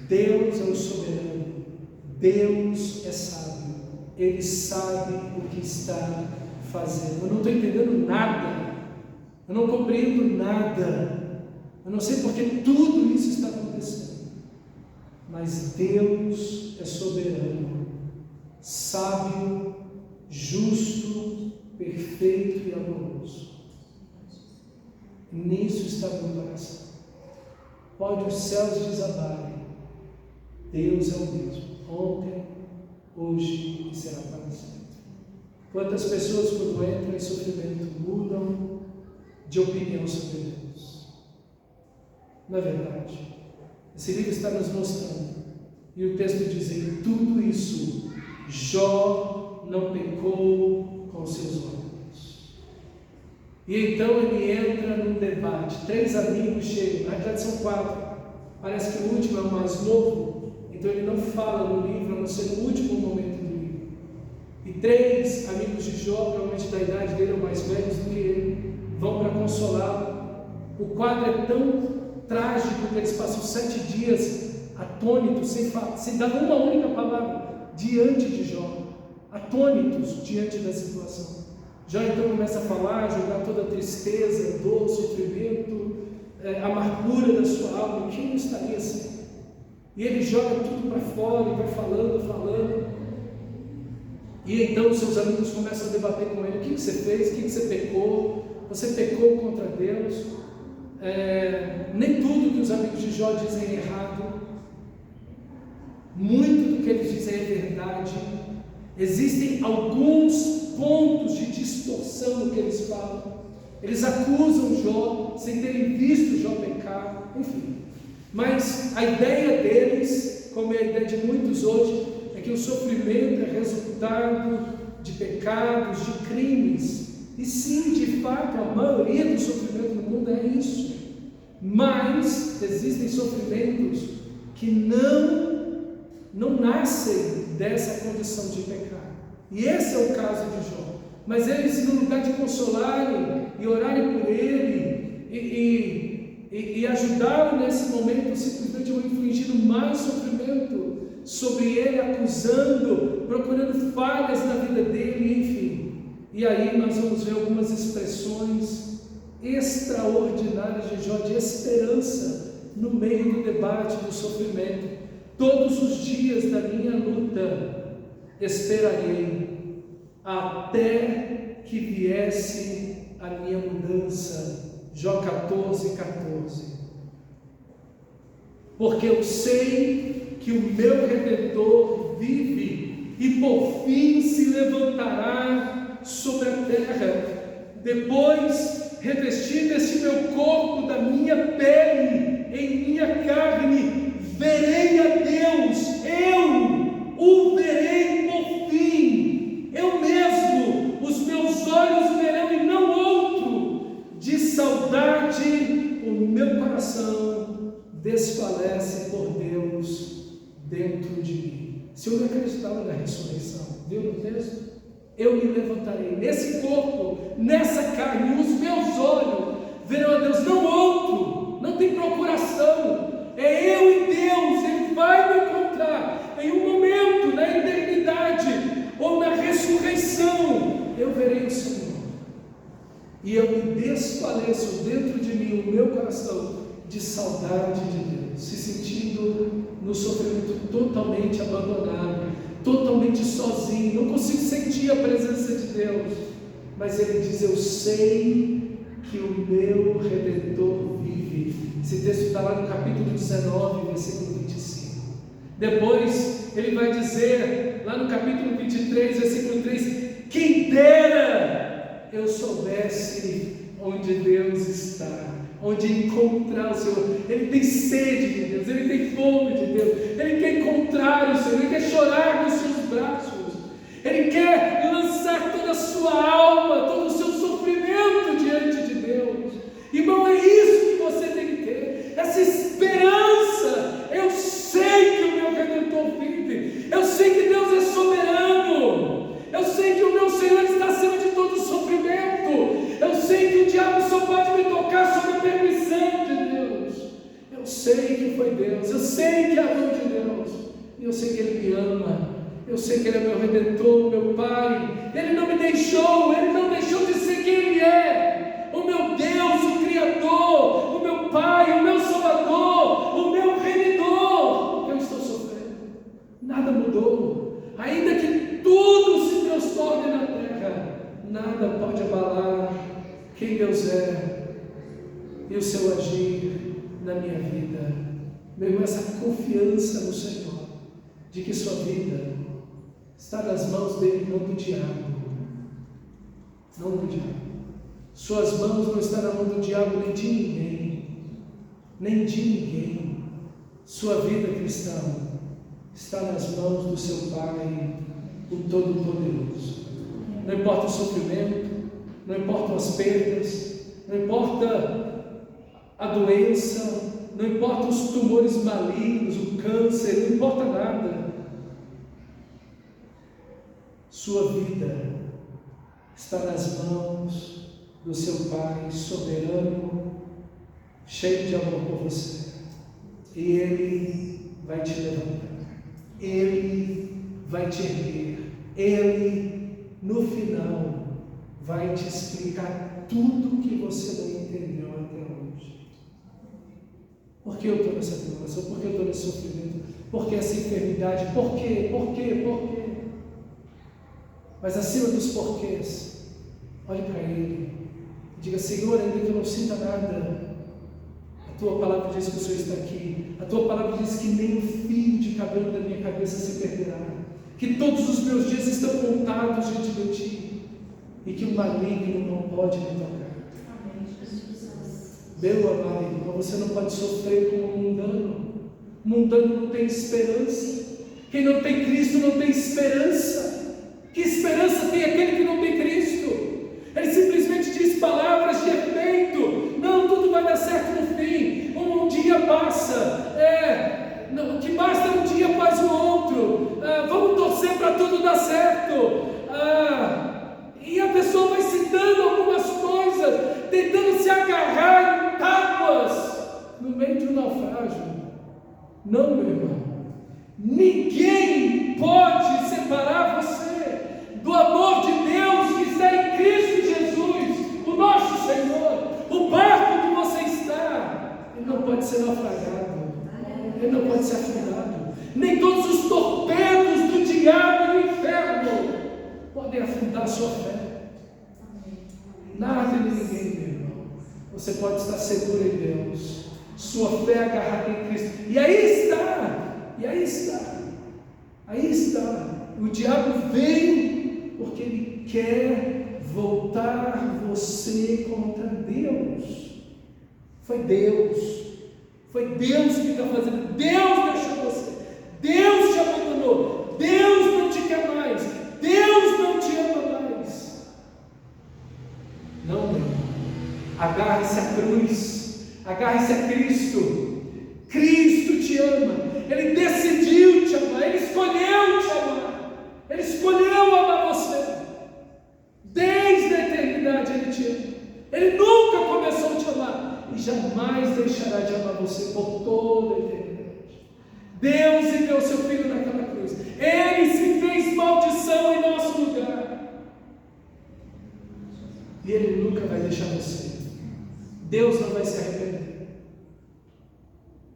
Deus é o soberano, Deus é sábio, Ele sabe o que está fazendo. Eu não estou entendendo nada, eu não compreendo nada, eu não sei porque tudo isso está acontecendo, mas Deus é soberano, sábio, justo, perfeito e amoroso. Nisso está o meu coração. Pode os céus desabarem, Deus é o mesmo, ontem, hoje e será para sempre. Quantas pessoas, quando entram em sofrimento, mudam de opinião sobre Deus? Não é verdade? Esse livro está nos mostrando, e o texto diz: em tudo isso Jó não pecou com seus olhos. E então ele entra num debate. 3 amigos chegam, na verdade são 4, parece que o último é o mais novo, então ele não fala no livro, a não ser no último momento do livro. E 3 amigos de Jó, provavelmente da idade dele, ou mais velhos do que ele, vão para consolá-lo. O quadro é tão trágico que eles passam 7 dias atônitos, sem dar uma única palavra diante de Jó, atônitos diante da situação. Jó então começa a falar, jogar toda a tristeza, dor, sofrimento, a amargura da sua alma. Quem não estaria assim? E ele joga tudo para fora e vai falando. E então os seus amigos começam a debater com ele: o que você fez? O que você pecou? Você pecou contra Deus? Nem tudo que os amigos de Jó dizem é errado. Muito do que eles dizem é verdade. Existem alguns pontos de distorção no que eles falam. Eles acusam Jó sem terem visto Jó pecar, enfim. Mas a ideia deles, como é a ideia de muitos hoje, é que o sofrimento é resultado de pecados, de crimes. E sim, de fato, a maioria do sofrimento no mundo é isso. Mas existem sofrimentos que não nascem dessa condição de pecar. E esse é o caso de Jó. Mas eles, no lugar de consolarem e orarem por ele e ajudá-lo nesse momento, simplesmente vão infligindo mais sofrimento sobre ele, acusando, procurando falhas na vida dele, enfim. E aí nós vamos ver algumas expressões extraordinárias de Jó, de esperança no meio do debate, do sofrimento. Todos os dias da minha luta esperarei até que viesse a minha mudança. Jó 14:14. Porque eu sei que o meu Redentor vive e por fim se levantará sobre a terra. Depois, revestido este meu corpo da minha pele, em minha carne, verei a Deus, eu o verei por fim, eu mesmo, os meus olhos verão e não outro. De saudade, o meu coração desfalece por Deus dentro de mim. Se eu não acreditava na ressurreição, viu no texto? Eu me levantarei nesse corpo, nessa carne, os meus olhos verão a Deus, não outro, não tem procuração. É eu e Deus, Ele vai me encontrar em um momento, na eternidade, ou na ressurreição, eu verei o Senhor, e eu me desfaleço dentro de mim, o meu coração, de saudade de Deus, se sentindo no sofrimento totalmente abandonado, totalmente sozinho, não consigo sentir a presença de Deus, mas ele diz: eu sei que o meu Redentor vive. Esse texto está lá no capítulo 19, versículo 25. Depois ele vai dizer, lá no capítulo 23, versículo 3: quem dera eu soubesse onde Deus está, onde encontrar o Senhor. Ele tem sede de Deus, ele tem fome de Deus, ele quer encontrar o Senhor, ele quer chorar nos seus braços, ele quer lançar toda a sua alma, todo o seu sofrimento diante de Deus. Irmão, é isso que você tem que ter, essa esperança. Eu sei que o meu Redentor vive, eu sei que Deus é soberano, eu sei que o meu Senhor está acima de todo sofrimento, eu sei que o diabo só pode me tocar sob a permissão de Deus. Eu sei que foi Deus, eu sei que é a mão de Deus, e eu sei que Ele me ama, eu sei que Ele é meu Redentor, meu Pai. Ele não me deixou, Ele não deixou de ser quem Ele é, o meu Deus, o Criador, o meu Pai, o meu Salvador, o meu Remidor. Eu estou sofrendo, nada mudou, ainda que tudo se transforme na terra, nada pode abalar quem Deus é e o seu agir na minha vida. Meu irmão, essa confiança no Senhor, de que sua vida está nas mãos dele, não do diabo, não do diabo. Suas mãos não estão na mão do diabo, nem de ninguém, nem de ninguém. Sua vida cristã está nas mãos do seu Pai, o Todo-Poderoso. Não importa o sofrimento, não importam as perdas, não importa a doença, não importa os tumores malignos, o câncer, não importa nada. Sua vida está nas mãos do seu Pai soberano, cheio de amor por você, e Ele vai te levantar, Ele vai te erguer, Ele no final vai te explicar tudo que você não entendeu até hoje. Por que eu estou nessa tribulação? Por que eu estou nesse sofrimento? Por que essa enfermidade? Por quê? Por quê? Por quê? Mas acima dos porquês, olhe para Ele e diga: Senhor, ainda que eu não sinta nada, a Tua palavra diz que o Senhor está aqui. A Tua palavra diz que nem um fio de cabelo da minha cabeça se perderá, que todos os meus dias estão contados diante de Ti e que o maligno não pode me tocar. Meu amado irmão, você não pode sofrer como um mundano. O mundano não tem esperança. Quem não tem Cristo não tem esperança. Que esperança tem aquele que não tem Cristo? Ele simplesmente diz palavras de efeito. Não, tudo vai dar certo no fim. Um dia passa. O que basta um dia faz o outro. Vamos torcer para tudo dar certo. E a pessoa vai citando algumas coisas, tentando se agarrar em tábuas no meio de um naufrágio. Não, meu irmão. Ninguém pode separar você do amor de Deus que está em Cristo Jesus, o nosso Senhor. O barco que você está, ele não pode ser naufragado, ele não pode ser afundado. Nem todos os torpedos do diabo e do inferno podem afundar a sua fé. Nada nem ninguém, meu irmão. Você pode estar seguro em Deus, sua fé agarrada em Cristo. E aí está. O diabo veio porque ele quer voltar você contra Deus. Foi Deus que está fazendo. Deus deixou você. Deus te abandonou. Deus não te quer mais. Deus não te ama mais. Não, meu irmão. Agarre-se à cruz. Agarre-se a Cristo. Cristo te ama. Ele decidiu te amar. Ele escolheu te amar. Ele escolheu amar você. Desde a eternidade Ele te ama. Ele nunca começou a te amar. E jamais deixará de amar você por toda a eternidade. Deus enviou seu Filho naquela cruz. Ele se fez maldição em nosso lugar. E Ele nunca vai deixar você. Deus não vai se arrepender.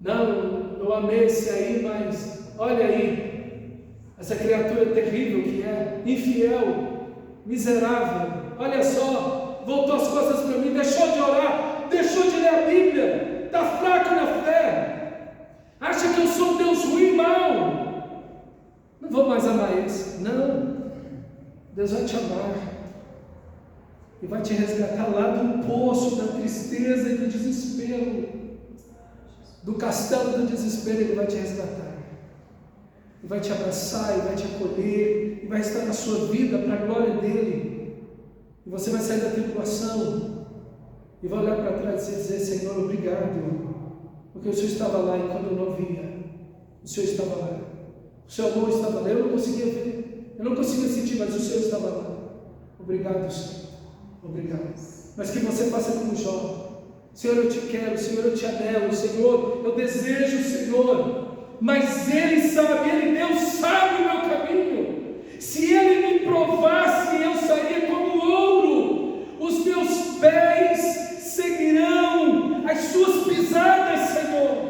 Não, eu amei esse aí, mas olha aí, essa criatura terrível que é, infiel, miserável, olha só, voltou as costas para mim, deixou de orar, deixou de ler a Bíblia, está fraco na fé, acha que eu sou um Deus ruim e mau, não vou mais amar esse. Não, Deus vai te amar e vai te resgatar lá do poço da tristeza e do desespero. Do castelo do desespero Ele vai te resgatar, e vai te abraçar, e vai te acolher, e vai estar na sua vida para a glória dEle, e você vai sair da tribulação, e vai olhar para trás e dizer: Senhor, obrigado, porque o Senhor estava lá, e quando eu não via, o Senhor estava lá, o seu amor estava lá, eu não conseguia ver, eu não conseguia sentir, mas o Senhor estava lá. Obrigado, Senhor, obrigado. Mas que você faça como Jó: Senhor, eu te quero, Senhor, eu te anelo, Senhor, eu desejo, Senhor, mas Ele sabe, Deus sabe o meu caminho. Se Ele me provasse, eu sairia como ouro, os meus pés seguirão as suas pisadas, Senhor.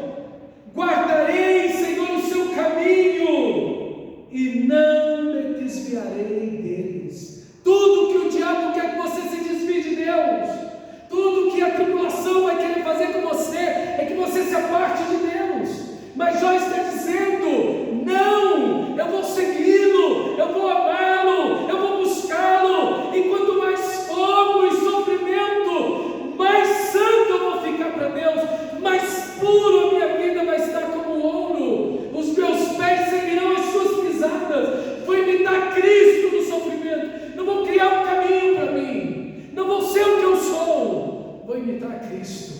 Guardarei, Senhor, o seu caminho e não me desviarei deles. Tudo que o diabo quer que você se desvie de Deus, tudo que a tribulação vai querer fazer com você é que você se aparte de Deus. Mas Jó está dizendo: não, eu vou segui-lo, eu vou amá-lo, eu vou buscá-lo. E quanto mais fogo e sofrimento, mais santo eu vou ficar para Deus, mais puro a minha vida vai estar como ouro. Os meus pés seguirão as suas pisadas. Vou imitar Cristo no sofrimento. Não vou criar um caminho para mim. Não vou ser o que eu sou. Vou imitar Cristo.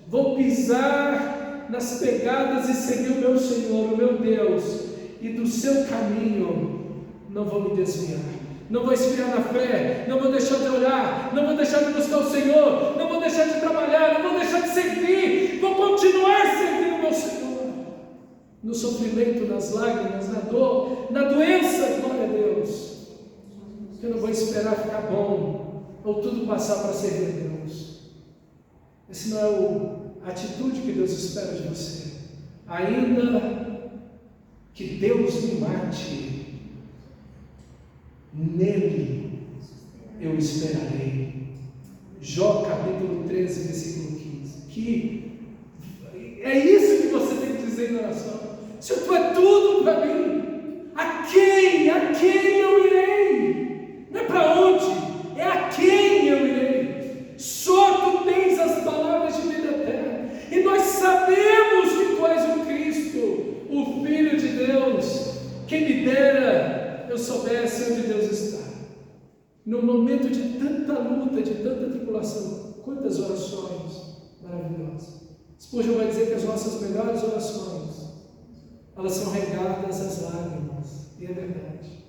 Vou pisar nas pegadas e seguir o meu Senhor, o meu Deus. E do seu caminho não vou me desviar. Não vou esfriar na fé. Não vou deixar de orar. Não vou deixar de buscar o Senhor. Não vou deixar de trabalhar. Não vou deixar de servir. Vou continuar servindo o meu Senhor. No sofrimento, nas lágrimas, na dor, na doença, glória a Deus. Eu não vou esperar ficar bom ou tudo passar para servir a Deus. Esse não é a atitude que Deus espera de você. Ainda que Deus me mate, nele eu esperarei. Jó capítulo 13, versículo 15. Que é isso que você tem que dizer na oração. Senhor, tu é tudo para mim. A quem eu irei? Não é para onde, é a quem eu irei. Só tu tens as palavras de vida eterna. E nós sabemos que tu és o Cristo, o Filho de Deus. Quem me dera eu soubesse onde Deus está. No momento de tanta luta, de tanta tribulação, quantas orações maravilhosas. Spurgeon vai dizer que as nossas melhores orações, elas são regadas às lágrimas, e é verdade.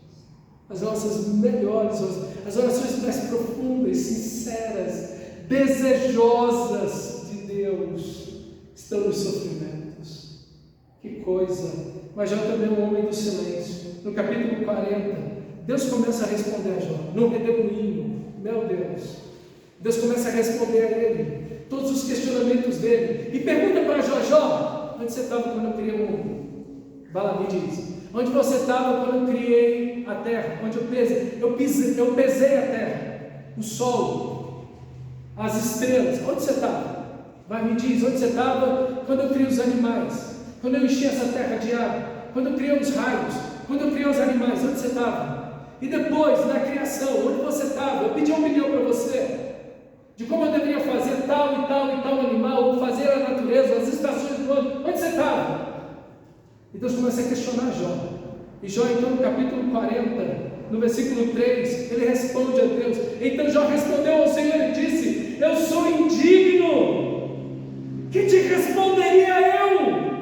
As nossas melhores orações, as orações mais profundas, sinceras, desejosas de Deus, estão nos sofrimentos. Que coisa! Mas Jó também é um homem do silêncio. No capítulo 40, Deus começa a responder a Jó, no redemoinho, meu Deus. Deus começa a responder a ele, todos os questionamentos dele, e pergunta para Jó, onde você estava quando eu criei o mundo? Vai lá, me diz, onde você estava quando eu criei a terra? Onde eu pesei a terra, o sol, as estrelas, onde você estava? Vai, me diz, onde você estava quando eu criei os animais? Quando eu enchi essa terra de água? Quando eu criei os raios? Quando eu criei os animais, onde você estava? E depois, na criação, onde você estava? Eu pedi uma opinião para você, de como eu deveria fazer tal e tal e tal animal, fazer a natureza, as estações do ano, onde você estava? E Deus começa a questionar Jó. E Jó, então, no capítulo 40, no versículo 3, ele responde a Deus. Então Jó respondeu ao Senhor e disse: eu sou indigno, que te responderia eu?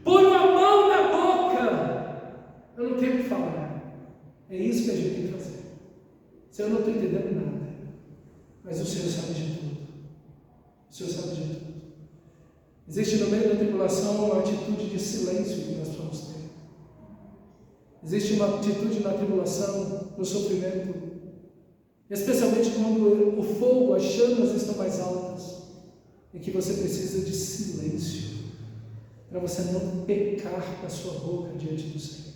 Ponho a mão na boca, eu não tenho o que falar. É isso que a gente tem que fazer. Senhor, eu não estou entendendo nada, mas o Senhor sabe de tudo. O Senhor sabe de tudo. Existe no meio da tribulação uma atitude de silêncio que nós vamos ter. Existe uma atitude na tribulação, no sofrimento, especialmente quando o fogo, as chamas estão mais altas, e que você precisa de silêncio, para você não pecar com a sua boca diante do Senhor.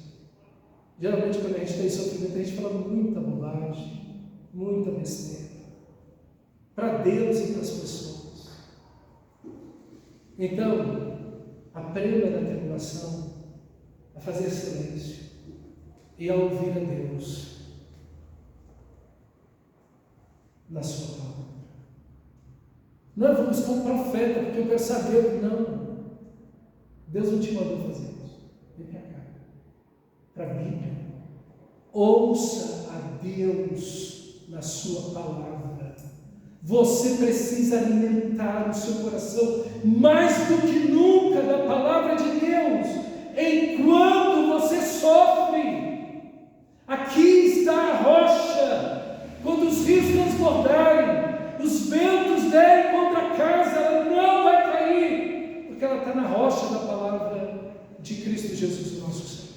Geralmente, quando a gente está em sofrimento, a gente fala muita bobagem, muita besteira, para Deus e para as pessoas. Então, aprenda na tribulação a fazer silêncio e a ouvir a Deus na sua palavra. Não é vou buscar um profeta porque eu quero saber, não. Deus não te mandou fazer isso. Vem para cá, para a Bíblia. Ouça a Deus na sua palavra. Você precisa alimentar o seu coração mais do que nunca da palavra de Deus, enquanto você sofre. Aqui está a rocha. Quando os rios transbordarem, os ventos derem contra a casa, ela não vai cair, porque ela está na rocha da palavra de Cristo Jesus, nosso Senhor.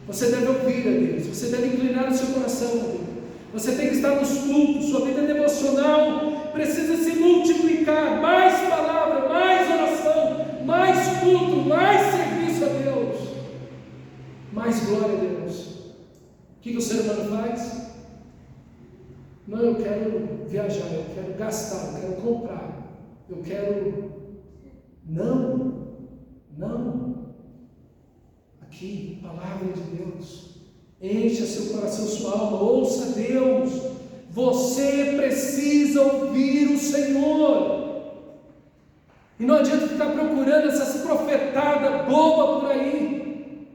Você deve ouvir a Deus, você deve inclinar o seu coração a Deus. Você tem que estar nos cultos, sua vida devocional precisa se multiplicar, mais palavra, mais oração, mais culto, mais serviço a Deus, mais glória a Deus. O que o ser humano faz? Não, eu quero viajar, eu quero gastar, eu quero comprar, eu quero... Não. Aqui, palavra de Deus. Encha seu coração, sua alma, ouça Deus. Você precisa ouvir o Senhor. E não adianta ficar procurando essas profetadas bobas por aí.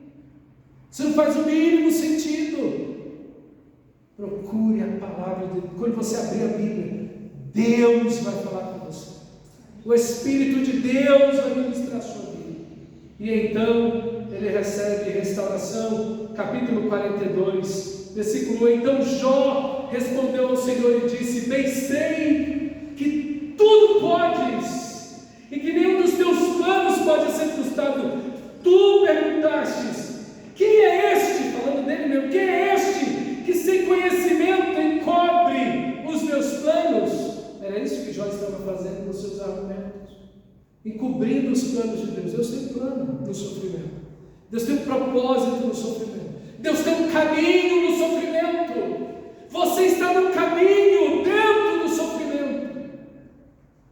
Isso não faz o mínimo sentido. Procure a palavra de Deus. Quando você abrir a Bíblia, Deus vai falar com você. O Espírito de Deus vai ministrar a sua vida. E então ele recebe restauração. Capítulo 42, versículo 1. Então Jó respondeu ao Senhor e disse: bem sei que tudo podes, e que nenhum dos teus planos pode ser frustrado. Tu perguntastes: quem é este, falando dele mesmo, quem é este que sem conhecimento encobre os meus planos? Era isso que Jó estava fazendo com seus argumentos. encobrindo os planos de Deus. Deus tem um plano no sofrimento. Deus tem um propósito no sofrimento. Deus tem um caminho no sofrimento. Você está no caminho dentro do sofrimento.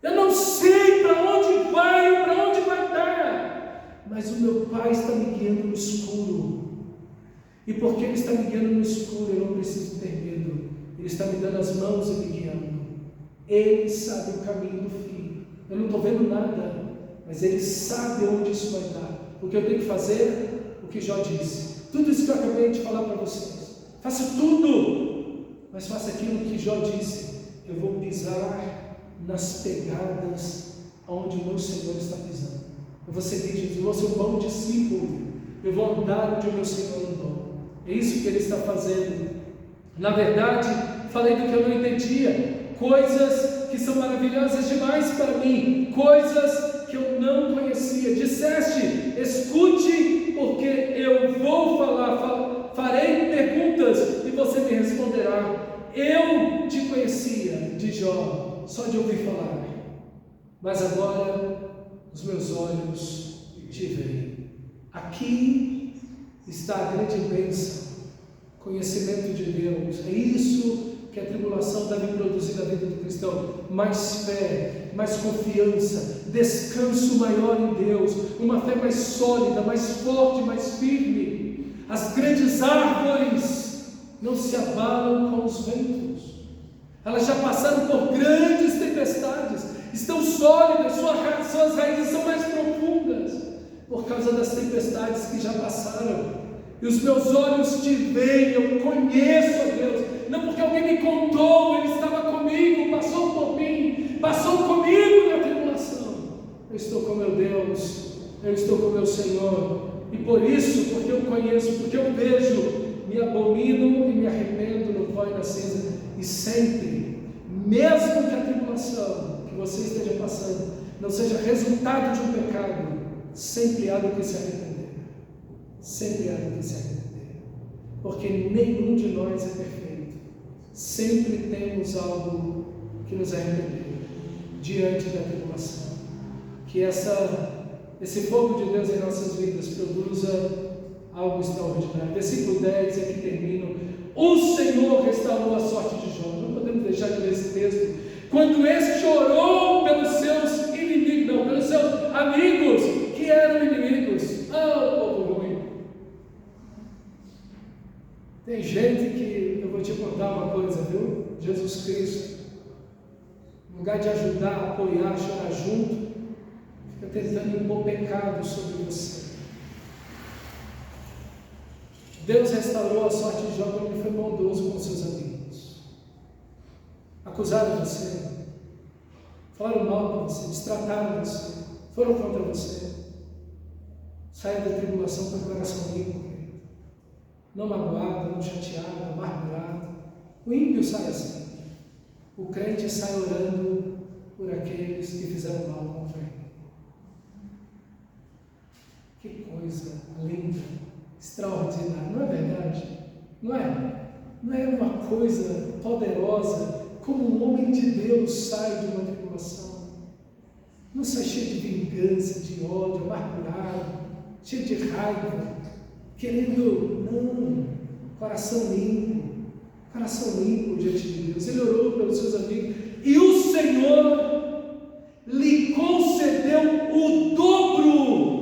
Eu não sei para onde vai, para onde vai dar, mas o meu Pai está me guiando no escuro. E porque Ele está me guiando no escuro, eu não preciso ter medo. Ele está me dando as mãos e me guiando. Ele sabe o caminho do fim. Eu não estou vendo nada, mas Ele sabe onde isso vai dar. O que eu tenho que fazer? O que Jó disse. Tudo isso que eu acabei de falar para vocês. Faça tudo, mas faça aquilo que Jó disse. Eu vou pisar nas pegadas onde o meu Senhor está pisando. Eu vou seguir Jesus, eu vou ser um bom discípulo. Eu vou andar onde o meu Senhor andou. É isso que Ele está fazendo. Na verdade, falei do que eu não entendia. Coisas que são maravilhosas demais para mim. Coisas que eu não conhecia. Disseste, escute, porque eu vou falar, farei perguntas e você me responderá. Eu te conhecia, de Jó, só de ouvir falar, mas agora os meus olhos te veem. Aqui está a grande bênção, conhecimento de Deus. É isso que a tribulação deve produzir na vida do cristão: mais fé, mais confiança, descanso maior em Deus, uma fé mais sólida, mais forte, mais firme. As grandes árvores não se abalam com os ventos. Elas já passaram por grandes tempestades, estão sólidas, suas raízes são mais profundas, por causa das tempestades que já passaram. E os meus olhos te veem, eu conheço a Deus, não porque alguém me contou, Ele estava comigo, passou por mim, passou comigo na tribulação. Eu estou com meu Deus, eu estou com meu Senhor, e por isso, porque eu conheço, porque eu vejo, me abomino e me arrependo no pó e na cinza. E sempre, mesmo que a tribulação que você esteja passando não seja resultado de um pecado, sempre há do que se arrepender. Sempre há do que se arrepender. Porque nenhum de nós é perfeito. Sempre temos algo que nos arrepender diante da tribulação. Que esse fogo de Deus em nossas vidas produza algo extraordinário. Versículo 10 é que termina. O Senhor restaurou a sorte de Jó. Não podemos deixar de ler esse texto. Quando este chorou pelos seus inimigos, não, pelos seus amigos que eram inimigos. Ah, povo ruim. Tem gente que, eu vou te contar uma coisa, viu? Jesus Cristo, no lugar de ajudar, apoiar, chorar junto, fica tentando impor pecado sobre você. Deus restaurou a sorte de Jó quando Ele foi bondoso com seus amigos. Acusaram você, falaram mal para você, destrataram você, foram contra você. Saia da tribulação com o coração limpo, não magoado, não chateado, amargurado. O ímpio sai assim. O crente sai orando por aqueles que fizeram mal contra ele. Que coisa linda, extraordinária, não é verdade? Não é? Não é uma coisa poderosa como um homem de Deus sai de uma tribulação? Não sai cheio de vingança, de ódio, amargurado, cheio de raiva, querendo, não, coração limpo diante de Deus. Ele orou pelos seus amigos e o Senhor lhe concedeu o dobro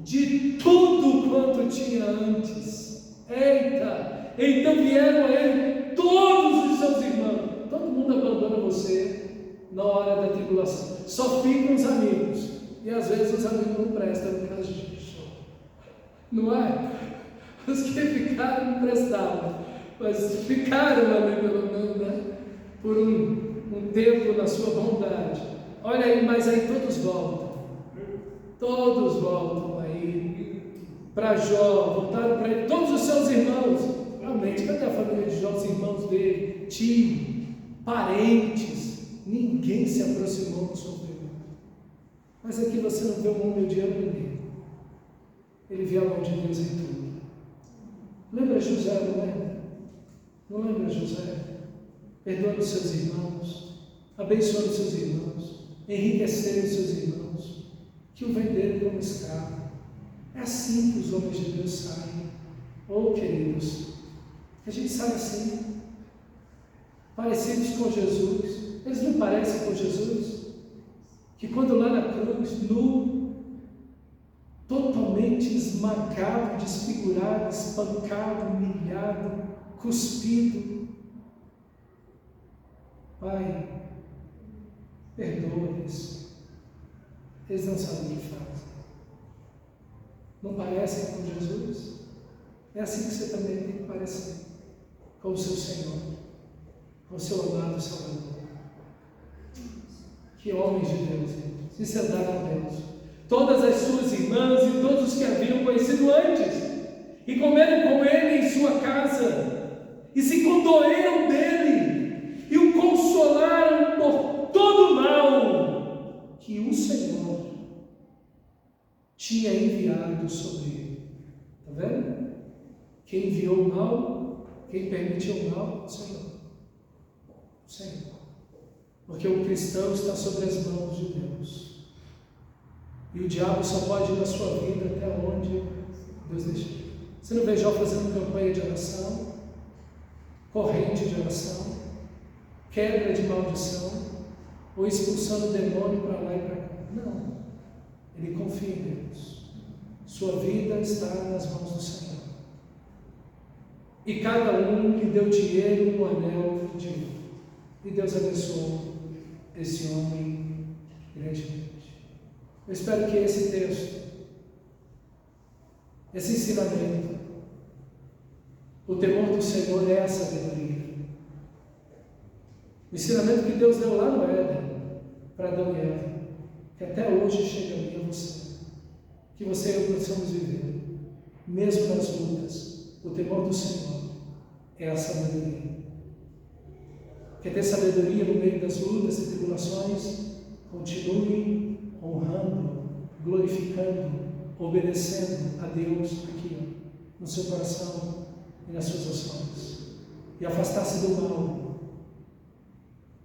de tudo quanto tinha antes. Eita! Então vieram a ele todos os seus irmãos. Todo mundo abandona você na hora da tribulação. Só ficam os amigos. E às vezes os amigos não prestam por causa disso. Não é? Os que ficaram não prestavam. Mas ficaram ali pelo menos, né? Por um tempo na sua bondade. Olha aí, mas aí todos voltam. Todos voltam aí para Jó, voltaram para ele, todos os seus irmãos. Realmente, cadê a família de Jó, os irmãos dele, tio, parentes? Ninguém se aproximou do sofrimento. Mas aqui você não vê um homem odiando ninguém. Ele vê a mão de Deus em tudo. Lembra José, não lembra? Não lembra José? Perdoando seus irmãos, abençoando seus irmãos, enriquecendo seus irmãos. que o venderam como escravo. É assim que os homens de Deus saem. Oh, queridos, a gente sai assim, parecidos com Jesus. Eles não parecem com Jesus? Que quando lá na cruz, nu, totalmente esmagado, desfigurado, espancado, humilhado, cuspido. Pai, perdoa-lhes. Eles não sabem o que fazem. Não parecem com Jesus? É assim que você também tem que parecer com o seu Senhor, com o seu amado Salvador. Que homens de Deus, se sentaram a Deus. Todas as suas irmãs e todos os que haviam conhecido antes, e comeram com ele em sua casa, e se condoeram dele, e o consolaram por todo o mal que o Senhor tinha enviado sobre ele. Está vendo? Quem enviou o mal, quem permitiu o mal, o Senhor. O Senhor. Porque o cristão está sobre as mãos de Deus. E o diabo só pode ir na sua vida até onde Deus deixar. Você não vê Jó fazendo campanha de oração, corrente de oração, quebra de maldição, ou expulsando o demônio para lá e para cá. Não. Ele confia em Deus. Sua vida está nas mãos do Senhor. E cada um lhe deu dinheiro, um anel de ouro. E Deus abençoou esse homem grandemente. Eu espero que esse texto, esse ensinamento, o temor do Senhor é a sabedoria. O ensinamento que Deus deu lá no Éden para Adão e Eva, que até hoje chega a mim e a você, que você e eu possamos viver, mesmo nas lutas. O temor do Senhor é a sabedoria. Quer ter sabedoria no meio das lutas e tribulações? Continue honrando, glorificando, obedecendo a Deus aqui, no seu coração e nas suas ações. E afastar-se do mal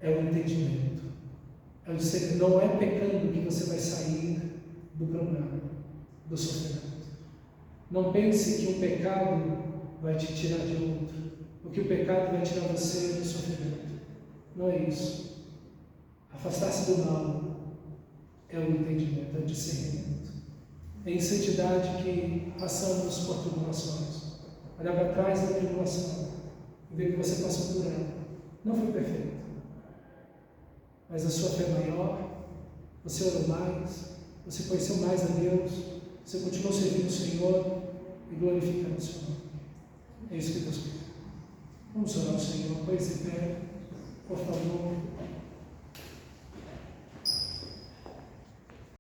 é o entendimento. É o dizer, não é pecando que você vai sair do problema, do sofrimento. Não pense que um pecado vai te tirar de outro, ou que o pecado vai tirar você do sofrimento. Não é isso. Afastar-se do mal é o entendimento, é o discernimento. É em santidade que passamos por tribulações. Olhar para trás da tribulação e ver que você passou por ela. Não foi perfeito, mas a sua fé é maior, você orou mais, você conheceu mais a Deus, você continuou servindo o Senhor e glorificando o Senhor. É isso que Deus quer. Vamos orar ao Senhor, pois em pé.